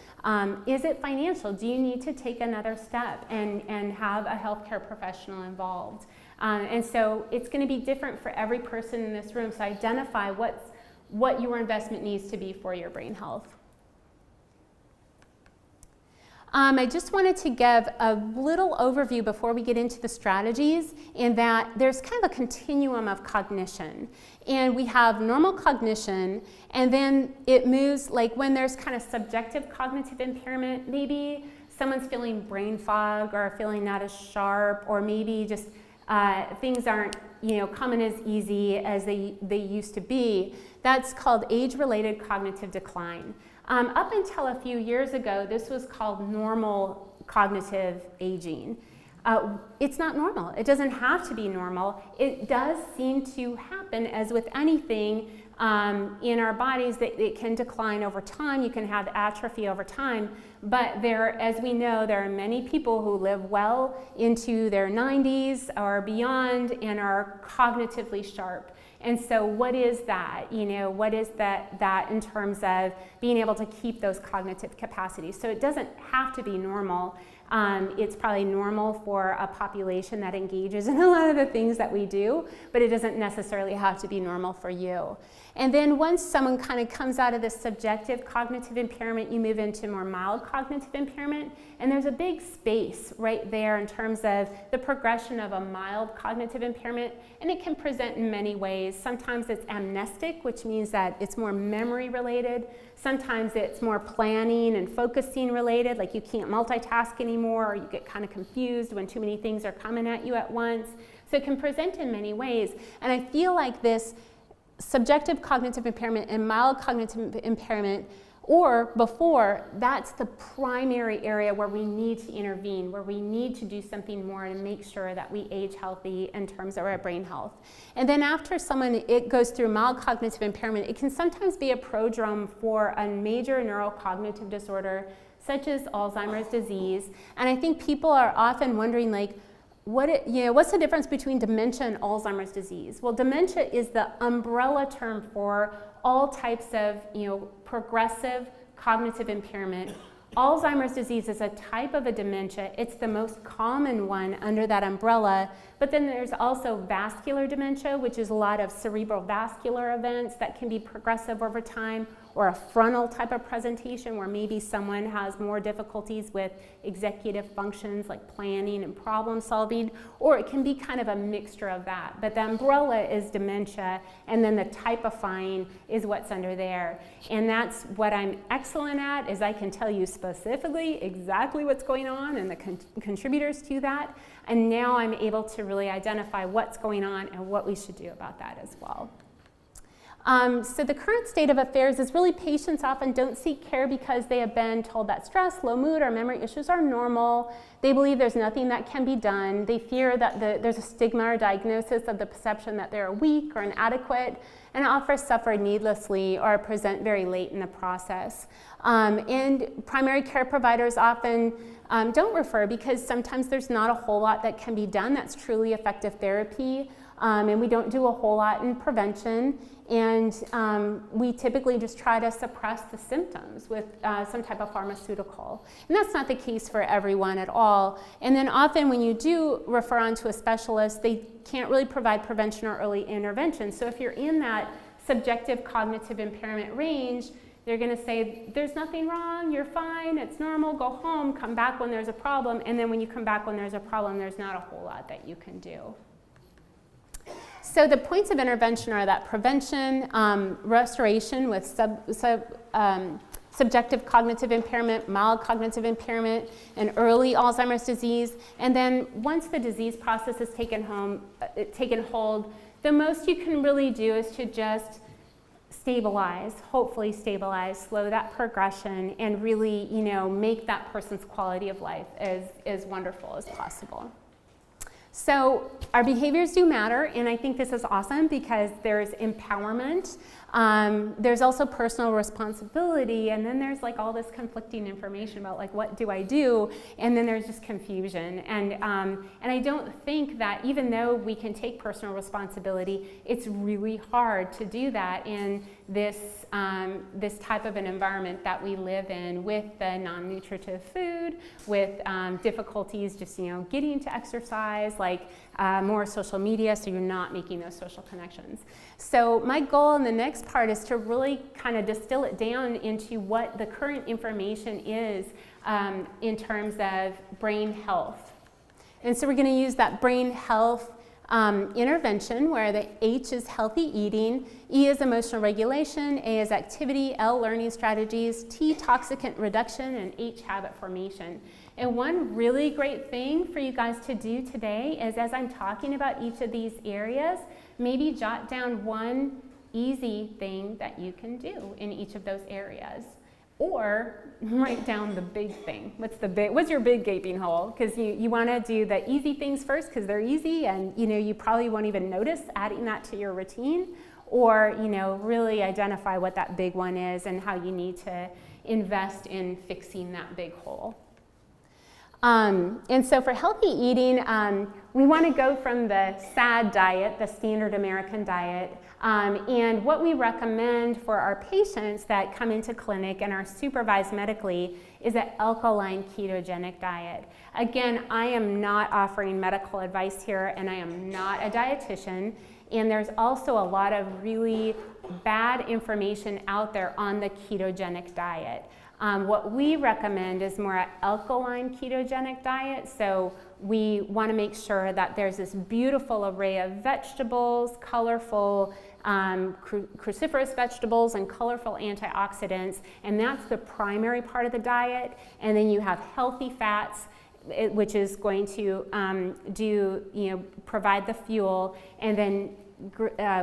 Is it financial? Do you need to take another step and have a healthcare professional involved? And so it's going to be different for every person in this room. So identify what your investment needs to be for your brain health. I just wanted to give a little overview before we get into the strategies, in that there's kind of a continuum of cognition. And we have normal cognition, and then it moves, like when there's kind of subjective cognitive impairment, maybe someone's feeling brain fog or feeling not as sharp, or maybe just things aren't, you know, coming as easy as they used to be. That's called age-related cognitive decline. Up until a few years ago, this was called normal cognitive aging. It's not normal. It doesn't have to be normal. It does seem to happen, as with anything in our bodies, that it can decline over time. You can have atrophy over time. But as we know, there are many people who live well into their 90s or beyond and are cognitively sharp. And so what is that? You know, what is that in terms of being able to keep those cognitive capacities? So it doesn't have to be normal. It's probably normal for a population that engages in a lot of the things that we do, but it doesn't necessarily have to be normal for you. And then once someone kind of comes out of this subjective cognitive impairment, you move into more mild cognitive impairment, and there's a big space right there in terms of the progression of a mild cognitive impairment, and it can present in many ways. Sometimes it's amnestic, which means that it's more memory related. Sometimes it's more planning and focusing related, like you can't multitask anymore, or you get kind of confused when too many things are coming at you at once. So it can present in many ways, and I feel like this subjective cognitive impairment and mild cognitive impairment, or before, that's the primary area where we need to intervene, where we need to do something more to make sure that we age healthy in terms of our brain health. And then after it goes through mild cognitive impairment, it can sometimes be a prodrome for a major neurocognitive disorder, such as Alzheimer's disease. And I think people are often wondering, like, what's the difference between dementia and Alzheimer's disease? Well, dementia is the umbrella term for all types of, progressive cognitive impairment. Alzheimer's disease is a type of a dementia. It's the most common one under that umbrella, but then there's also vascular dementia, which is a lot of cerebral vascular events that can be progressive over time, or a frontal type of presentation where maybe someone has more difficulties with executive functions like planning and problem solving, or it can be kind of a mixture of that. But the umbrella is dementia, and then the typifying is what's under there. And that's what I'm excellent at, is I can tell you specifically exactly what's going on and the contributors to that. And now I'm able to really identify what's going on and what we should do about that as well. So the current state of affairs is really patients often don't seek care because they have been told that stress, low mood, or memory issues are normal. They believe there's nothing that can be done. They fear that there's a stigma or diagnosis of the perception that they're weak or inadequate, and often suffer needlessly or present very late in the process. And primary care providers often don't refer because sometimes there's not a whole lot that can be done that's truly effective therapy. And we don't do a whole lot in prevention, and we typically just try to suppress the symptoms with some type of pharmaceutical. And that's not the case for everyone at all. And then often when you do refer on to a specialist, they can't really provide prevention or early intervention. So if you're in that subjective cognitive impairment range, they're going to say, there's nothing wrong, you're fine, it's normal, go home, come back when there's a problem. And then when you come back when there's a problem, there's not a whole lot that you can do. So the points of intervention are that prevention, restoration with subjective cognitive impairment, mild cognitive impairment, and early Alzheimer's disease. And then once the disease process is taken hold, the most you can really do is to just stabilize, hopefully stabilize, slow that progression, and really, make that person's quality of life as wonderful as possible. So our behaviors do matter, and I think this is awesome because there's empowerment. There's also personal responsibility, and then there's like all this conflicting information about like what do I do, and then there's just confusion. And I don't think that even though we can take personal responsibility, it's really hard to do that in this type of an environment that we live in, with the non-nutritive food, with difficulties just getting to exercise, like more social media, so you're not making those social connections. So my goal in the next part is to really kind of distill it down into what the current information is in terms of brain health. And so we're going to use that brain health intervention, where the H is healthy eating, E is emotional regulation, A is activity, L learning strategies, T toxicant reduction, and H habit formation. And one really great thing for you guys to do today is, as I'm talking about each of these areas, maybe jot down one easy thing that you can do in each of those areas. Or write down the big thing. What's your big gaping hole? Because you want to do the easy things first because they're easy, and you probably won't even notice adding that to your routine. Or really identify what that big one is and how you need to invest in fixing that big hole. And so for healthy eating, we want to go from the SAD diet, the standard American diet, and what we recommend for our patients that come into clinic and are supervised medically is an alkaline ketogenic diet. Again, I am not offering medical advice here, and I am not a dietitian, and there's also a lot of really bad information out there on the ketogenic diet. What we recommend is more an alkaline ketogenic diet. So we want to make sure that there's this beautiful array of vegetables, colorful cruciferous vegetables, and colorful antioxidants, and that's the primary part of the diet. And then you have healthy fats, which is going to provide the fuel, and then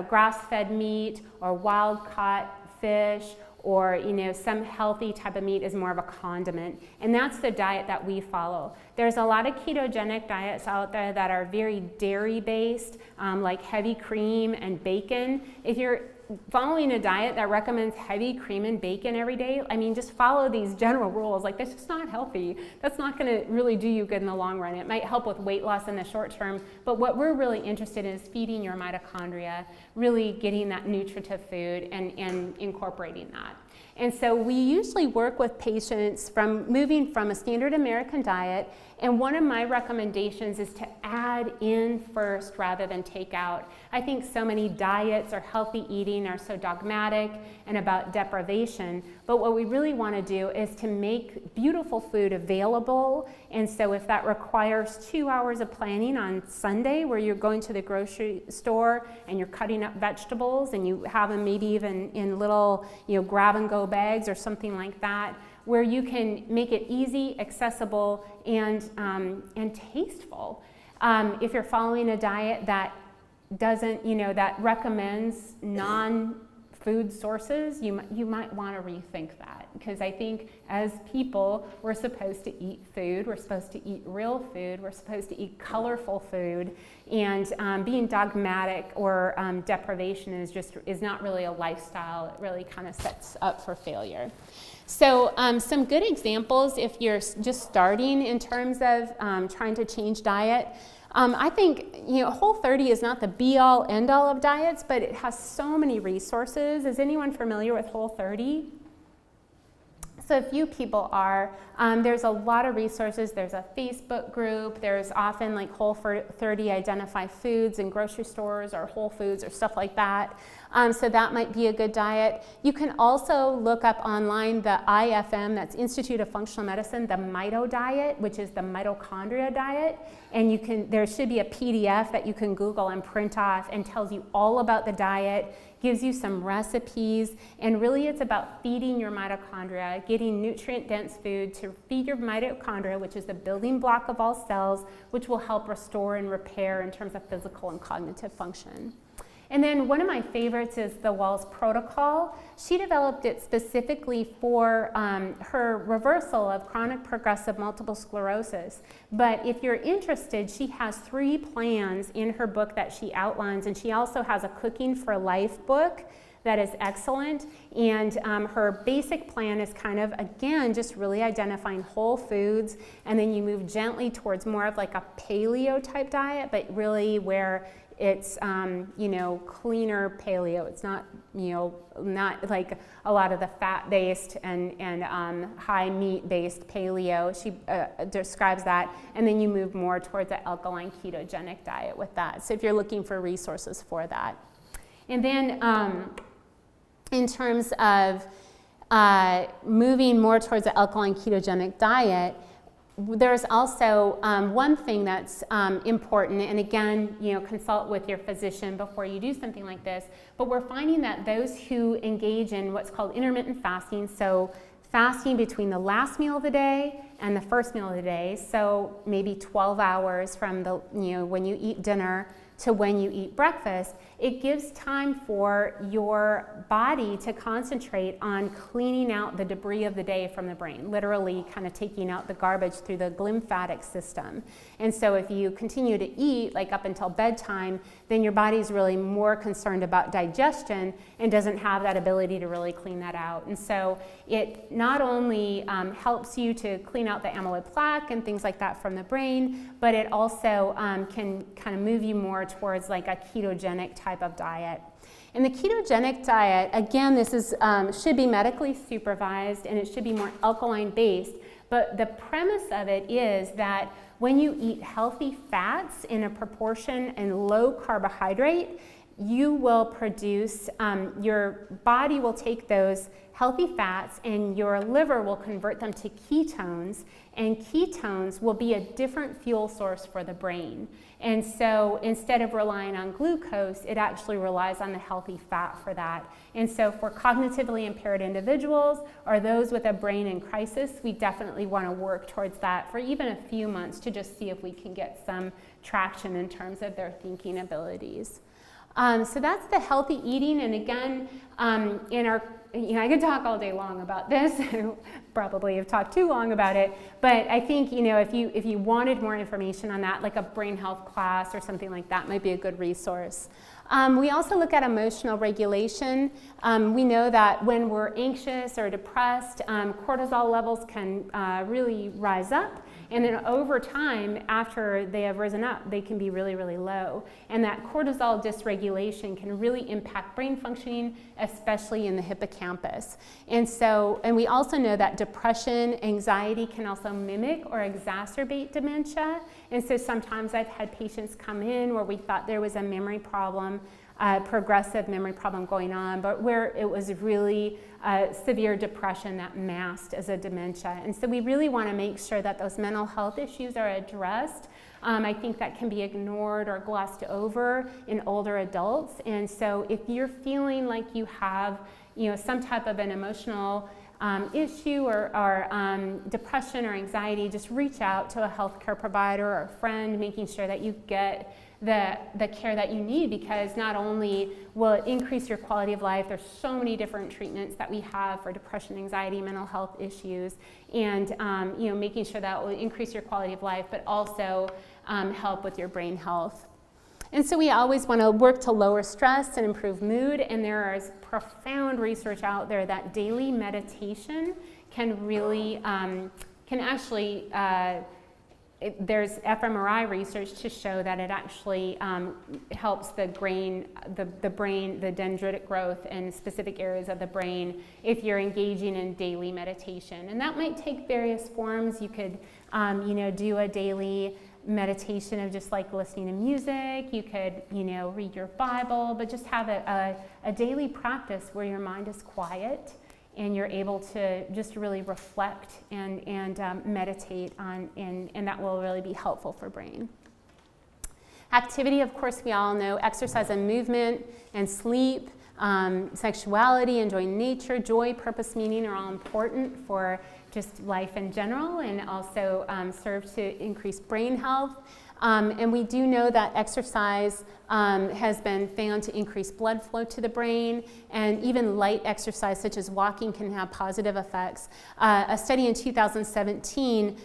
grass-fed meat or wild-caught fish, or some healthy type of meat is more of a condiment. And that's the diet that we follow. There's a lot of ketogenic diets out there that are very dairy-based, like heavy cream and bacon. If you're following a diet that recommends heavy cream and bacon every day, just follow these general rules. Like, that's just not healthy. That's not going to really do you good in the long run. It might help with weight loss in the short term, but what we're really interested in is feeding your mitochondria, really getting that nutritive food and incorporating that. And so we usually work with patients from moving from a standard American diet, and one of my recommendations is to add in first rather than take out. I think so many diets or healthy eating are so dogmatic and about deprivation, but what we really want to do is to make beautiful food available. And so if that requires 2 hours of planning on Sunday, where you're going to the grocery store and you're cutting up vegetables and you have them maybe even in little grab-and-go bags or something like that, where you can make it easy, accessible, and tasteful. If you're following a diet that doesn't, that recommends non-food sources, you might want to rethink that, because I think as people, we're supposed to eat food, we're supposed to eat real food, we're supposed to eat colorful food, and being dogmatic or deprivation is not really a lifestyle. It really kind of sets up for failure. So some good examples if you're just starting in terms of trying to change diet. I think Whole30 is not the be-all, end-all of diets, but it has so many resources. Is anyone familiar with Whole30? So a few people are. There's a lot of resources. There's a Facebook group. There's often like Whole30 identify foods in grocery stores or Whole Foods or stuff like that. So that might be a good diet. You can also look up online the IFM, that's Institute of Functional Medicine, the Mito diet, which is the mitochondria diet. And there should be a PDF that you can Google and print off, and tells you all about the diet, gives you some recipes, and really it's about feeding your mitochondria, getting nutrient-dense food to feed your mitochondria, which is the building block of all cells, which will help restore and repair in terms of physical and cognitive function. And then one of my favorites is the Wahls Protocol. She developed it specifically for her reversal of chronic progressive multiple sclerosis. But if you're interested, she has 3 plans in her book that she outlines, and she also has a Cooking for Life book that is excellent. And her basic plan is kind of, again, just really identifying whole foods, and then you move gently towards more of like a paleo type diet, but really where it's cleaner paleo. It's not not like a lot of the fat-based and high meat-based paleo. She describes that, and then you move more towards the alkaline ketogenic diet with that. So if you're looking for resources for that. And then in terms of moving more towards the alkaline ketogenic diet, there's also one thing that's important, and again, consult with your physician before you do something like this, but we're finding that those who engage in what's called intermittent fasting, so fasting between the last meal of the day and the first meal of the day, so maybe 12 hours from the, when you eat dinner to when you eat breakfast, it gives time for your body to concentrate on cleaning out the debris of the day from the brain, literally kind of taking out the garbage through the lymphatic system. And so if you continue to eat like up until bedtime, then your body's really more concerned about digestion and doesn't have that ability to really clean that out. And so it not only helps you to clean out the amyloid plaque and things like that from the brain, but it also can kind of move you more towards like a ketogenic type of diet. In the ketogenic diet, again, this is should be medically supervised, and it should be more alkaline based, but the premise of it is that when you eat healthy fats in a proportion and low carbohydrate, you will produce, your body will take those healthy fats and your liver will convert them to ketones, and ketones will be a different fuel source for the brain. And so instead of relying on glucose, it actually relies on the healthy fat for that. And so for cognitively impaired individuals or those with a brain in crisis, we definitely want to work towards that for even a few months to just see if we can get some traction in terms of their thinking abilities. So that's the healthy eating, and again, in our, I could talk all day long about this. Probably have talked too long about it, but I think if you wanted more information on that, like a brain health class or something like that, might be a good resource. We also look at emotional regulation. We know that when we're anxious or depressed, cortisol levels can really rise up. And then over time, after they have risen up, they can be really, really low. And that cortisol dysregulation can really impact brain functioning, especially in the hippocampus. And we also know that depression, anxiety can also mimic or exacerbate dementia. And so sometimes I've had patients come in where we thought there was a memory problem, progressive memory problem going on, but where it was really severe depression that masked as a dementia. And so we really want to make sure that those mental health issues are addressed. I think that can be ignored or glossed over in older adults. And so if you're feeling like you have some type of an emotional issue or depression or anxiety, just reach out to a healthcare provider or a friend, making sure that you get the care that you need, because not only will it increase your quality of life, there's so many different treatments that we have for depression, anxiety, mental health issues, and making sure that will increase your quality of life, but also help with your brain health. And so we always want to work to lower stress and improve mood, and there is profound research out there that daily meditation can really, there's fMRI research to show that it actually helps the brain, the dendritic growth in specific areas of the brain if you're engaging in daily meditation. And that might take various forms. You could, do a daily meditation of just like listening to music. You could, read your Bible, but just have a daily practice where your mind is quiet and you're able to just really reflect and meditate on, and that will really be helpful for brain. Activity, of course, we all know exercise and movement and sleep, sexuality, enjoying nature, joy, purpose, meaning are all important for just life in general, and also serve to increase brain health. And we do know that exercise has been found to increase blood flow to the brain, and even light exercise such as walking can have positive effects. A study in 2017,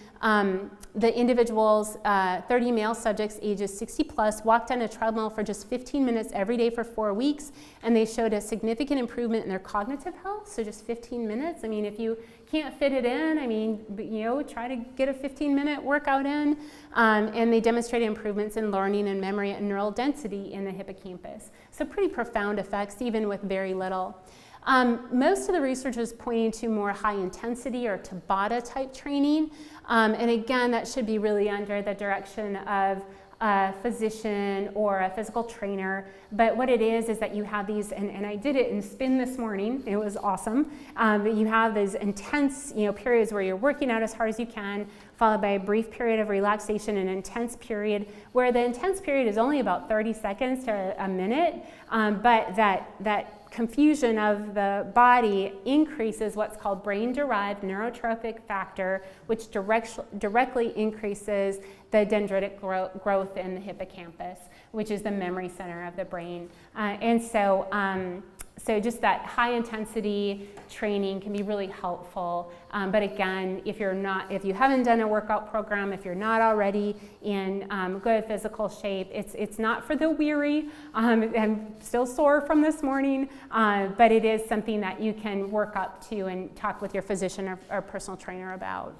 the individuals, 30 male subjects ages 60 plus, walked on a treadmill for just 15 minutes every day for 4 weeks, and they showed a significant improvement in their cognitive health. So just 15 minutes. I mean, if you can't fit it in, I mean, try to get a 15-minute workout in. And they demonstrated improvements in learning and memory and neural density in the hippocampus. So pretty profound effects, even with very little. Most of the research is pointing to more high intensity or Tabata type training. And again, that should be really under the direction of a physician or a physical trainer. But what it is that you have these, and I did it in spin this morning, it was awesome. But you have these intense periods where you're working out as hard as you can, followed by a brief period of relaxation, an intense period, where the intense period is only about 30 seconds to a minute, but that confusion of the body increases what's called brain-derived neurotrophic factor, which directly increases the dendritic growth in the hippocampus, which is the memory center of the brain. So just that high intensity training can be really helpful. But again, if you haven't done a workout program, if you're not already in good physical shape, it's not for the weary. I'm still sore from this morning, but it is something that you can work up to and talk with your physician or personal trainer about.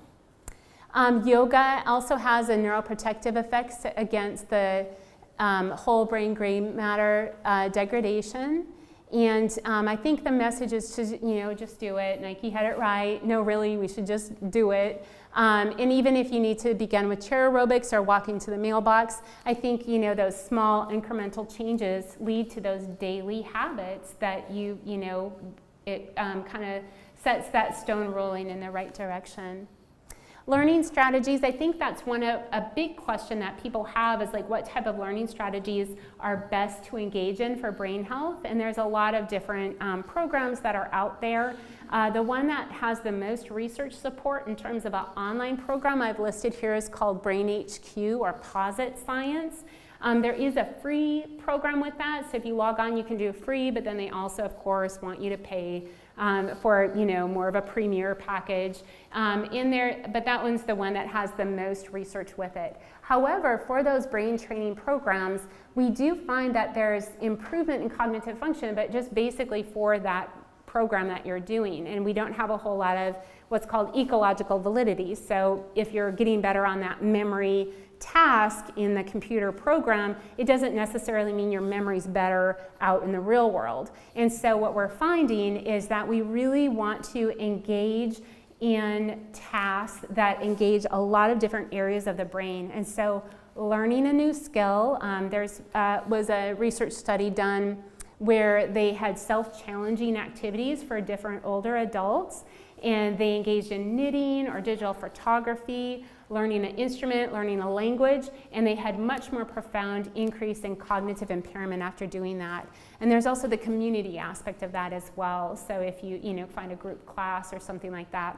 Yoga also has a neuroprotective effects against the whole brain gray matter degradation. And I think the message is to, just do it. Nike had it right. No, really, we should just do it. And even if you need to begin with chair aerobics or walking to the mailbox, I think, those small incremental changes lead to those daily habits that it kind of sets that stone rolling in the right direction. Learning strategies, I think that's a big question that people have is like what type of learning strategies are best to engage in for brain health, and there's a lot of different programs that are out there. The one that has the most research support in terms of an online program I've listed here is called Brain HQ or Posit Science. There is a free program with that, so if you log on you can do free, but then they also of course want you to pay for more of a premier package in there, but that one's the one that has the most research with it. However, for those brain training programs, we do find that there's improvement in cognitive function, but just basically for that program that you're doing, and we don't have a whole lot of what's called ecological validity. So if you're getting better on that memory task in the computer program, it doesn't necessarily mean your memory's better out in the real world. And so what we're finding is that we really want to engage in tasks that engage a lot of different areas of the brain. And so learning a new skill, was a research study done where they had self-challenging activities for different older adults, and they engaged in knitting or digital photography, learning an instrument, learning a language, and they had much more profound increase in cognitive impairment after doing that. And there's also the community aspect of that as well. So if you find a group class or something like that.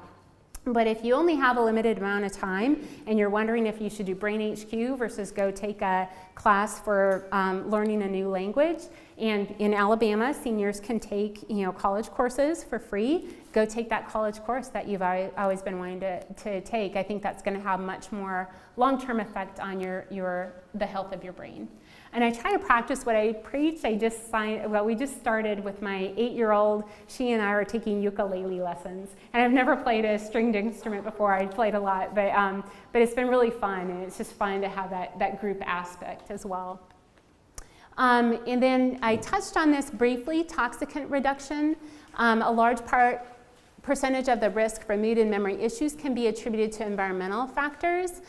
But if you only have a limited amount of time and you're wondering if you should do Brain HQ versus go take a class for learning a new language, and in Alabama, seniors can take college courses for free. Go take that college course that you've always been wanting to take. I think that's going to have much more long-term effect on the health of your brain. And I try to practice what I preach. We just started with my 8-year-old. She and I are taking ukulele lessons. And I've never played a stringed instrument before. I played a lot, but it's been really fun, and it's just fun to have that group aspect as well. And then I touched on this briefly, toxicant reduction. A large percentage of the risk for mood and memory issues can be attributed to environmental factors.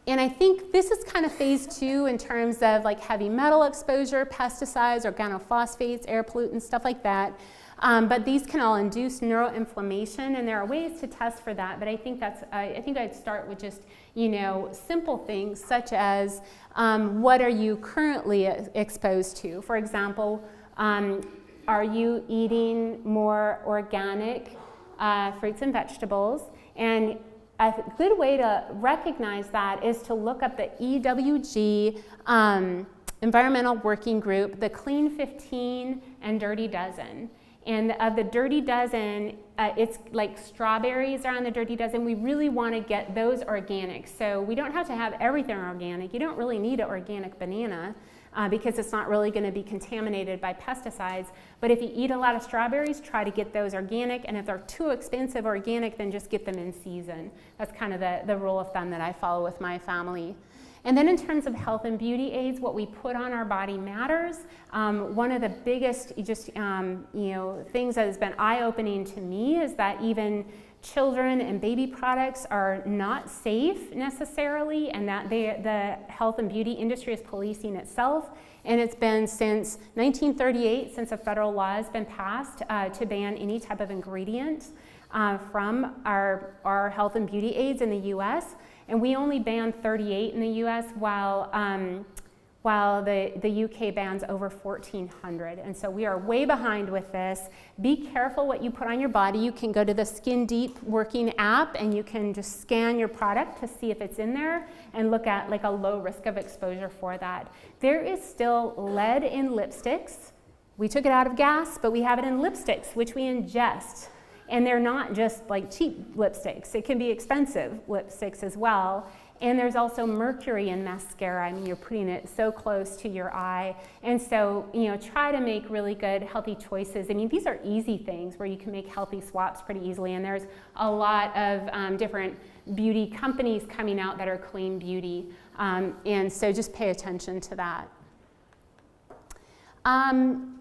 And I think this is kind of phase 2 in terms of like heavy metal exposure, pesticides, organophosphates, air pollutants, stuff like that. But these can all induce neuroinflammation, and there are ways to test for that. But I think I'd start with just simple things such as what are you currently exposed to? For example, are you eating more organic fruits and vegetables? And a good way to recognize that is to look up the EWG Environmental Working Group, the Clean 15 and Dirty Dozen. And of the Dirty Dozen, it's like strawberries are on the Dirty Dozen. We really want to get those organic. So we don't have to have everything organic. You don't really need an organic banana because it's not really going to be contaminated by pesticides. But if you eat a lot of strawberries, try to get those organic. And if they're too expensive organic, then just get them in season. That's kind of the rule of thumb that I follow with my family. And then in terms of health and beauty aids, what we put on our body matters. One of the biggest things that has been eye-opening to me is that even children and baby products are not safe necessarily, and that the health and beauty industry is policing itself. And it's been since 1938, since a federal law has been passed to ban any type of ingredient from our health and beauty aids in the US. And we only ban 38 in the US while the UK bans over 1,400. And so we are way behind with this. Be careful what you put on your body. You can go to the Skin Deep working app and you can just scan your product to see if it's in there and look at like a low risk of exposure for that. There is still lead in lipsticks. We took it out of gas, but we have it in lipsticks, which we ingest. And they're not just like cheap lipsticks. It can be expensive lipsticks as well. And there's also mercury in mascara. I mean, you're putting it so close to your eye. And so, try to make really good, healthy choices. I mean, these are easy things where you can make healthy swaps pretty easily. And there's a lot of different beauty companies coming out that are clean beauty. And so just pay attention to that.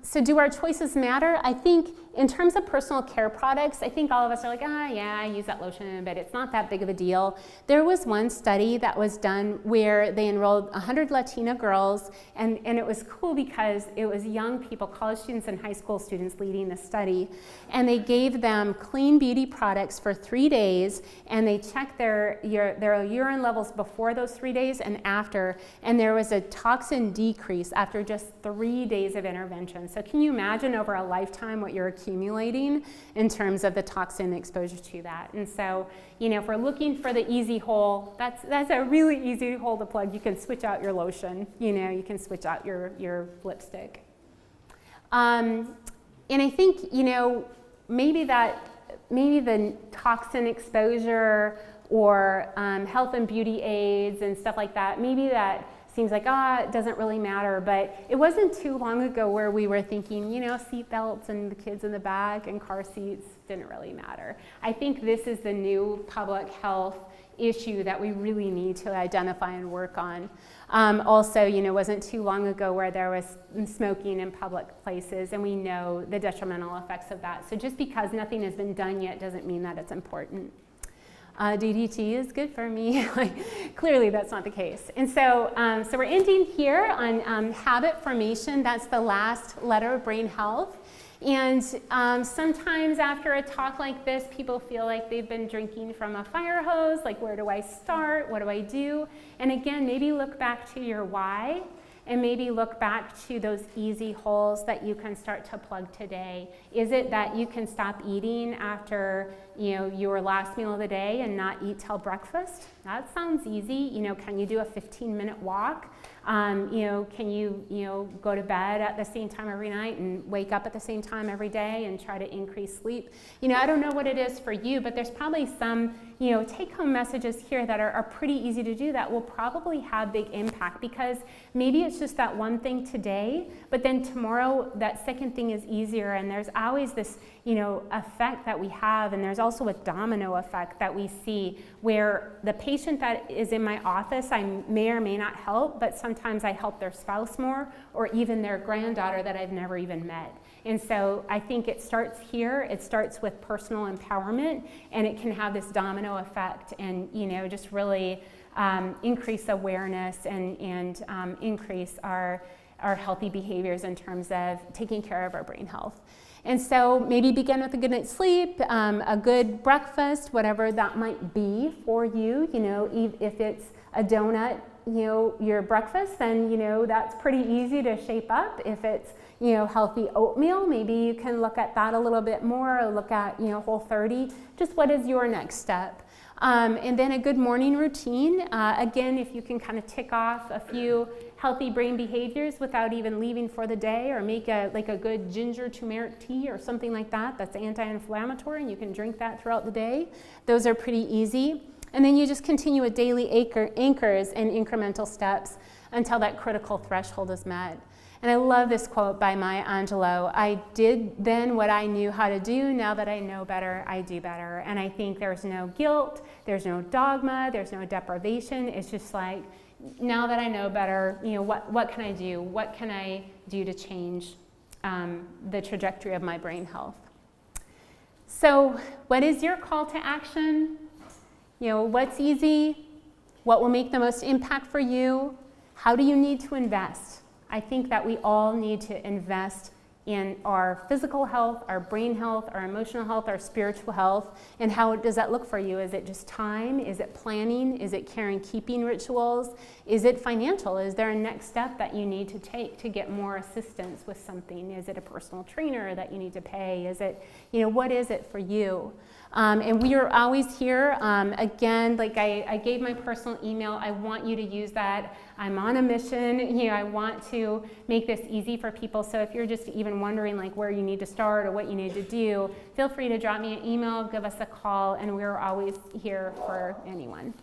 So do our choices matter? I think in terms of personal care products, I think all of us are like, yeah, I use that lotion, but it's not that big of a deal. There was one study that was done where they enrolled 100 Latina girls, and it was cool because it was young people, college students and high school students leading the study, and they gave them clean beauty products for 3 days, and they checked their urine levels before those 3 days and after, and there was a toxin decrease after just 3 days of intervention. So can you imagine over a lifetime what you're accumulating in terms of the toxin exposure to that? And so, if we're looking for the easy hole, that's a really easy hole to plug. You can switch out your lotion, you can switch out your lipstick. And I think, maybe the toxin exposure or health and beauty aids and stuff like that, maybe that seems like, it doesn't really matter, but it wasn't too long ago where we were thinking, seat belts and the kids in the back and car seats didn't really matter. I think this is the new public health issue that we really need to identify and work on. Also, wasn't too long ago where there was smoking in public places, and we know the detrimental effects of that. So just because nothing has been done yet doesn't mean that it's important. DDT is good for me. Clearly that's not the case. And so, so we're ending here on habit formation. That's the last letter of brain health. And sometimes after a talk like this, people feel like they've been drinking from a fire hose, like where do I start, what do I do? And again, maybe look back to your why, and maybe look back to those easy holes that you can start to plug today. Is it that you can stop eating after your last meal of the day and not eat till breakfast? That sounds easy. Can you do a 15-minute walk? Can you go to bed at the same time every night and wake up at the same time every day and try to increase sleep? I don't know what it is for you, but there's probably some take-home messages here that are pretty easy to do that will probably have big impact, because maybe it's just that one thing today, but then tomorrow that second thing is easier, and there's always this effect that we have, and there's also a domino effect that we see where the patient that is in my office I may or may not help, but sometimes I help their spouse more, or even their granddaughter that I've never even met. And so I think it starts here. It starts with personal empowerment, and it can have this domino effect and just really increase awareness and increase our healthy behaviors in terms of taking care of our brain health. And so maybe begin with a good night's sleep, a good breakfast, whatever that might be for you. If it's a donut, your breakfast, then that's pretty easy to shape up. If it's healthy oatmeal, maybe you can look at that a little bit more, or look at Whole30. Just what is your next step? And then a good morning routine. Again, if you can kind of tick off a few healthy brain behaviors without even leaving for the day, or make a good ginger turmeric tea or something like that that's anti-inflammatory, and you can drink that throughout the day. Those are pretty easy. And then you just continue with daily anchors and incremental steps until that critical threshold is met. And I love this quote by Maya Angelou: I did then what I knew how to do. Now that I know better, I do better. And I think there's no guilt, there's no dogma, there's no deprivation. It's just like, now that I know better, what can I do? What can I do to change the trajectory of my brain health? So what is your call to action? What's easy? What will make the most impact for you? How do you need to invest? I think that we all need to invest in our physical health, our brain health, our emotional health, our spiritual health. And how does that look for you? Is it just time? Is it planning? Is it care and keeping rituals? Is it financial? Is there a next step that you need to take to get more assistance with something? Is it a personal trainer that you need to pay? Is it, what is it for you? And we are always here. Again, like I gave my personal email. I want you to use that. I'm on a mission. I want to make this easy for people. So if you're just even wondering like where you need to start or what you need to do, feel free to drop me an email, give us a call, and we're always here for anyone.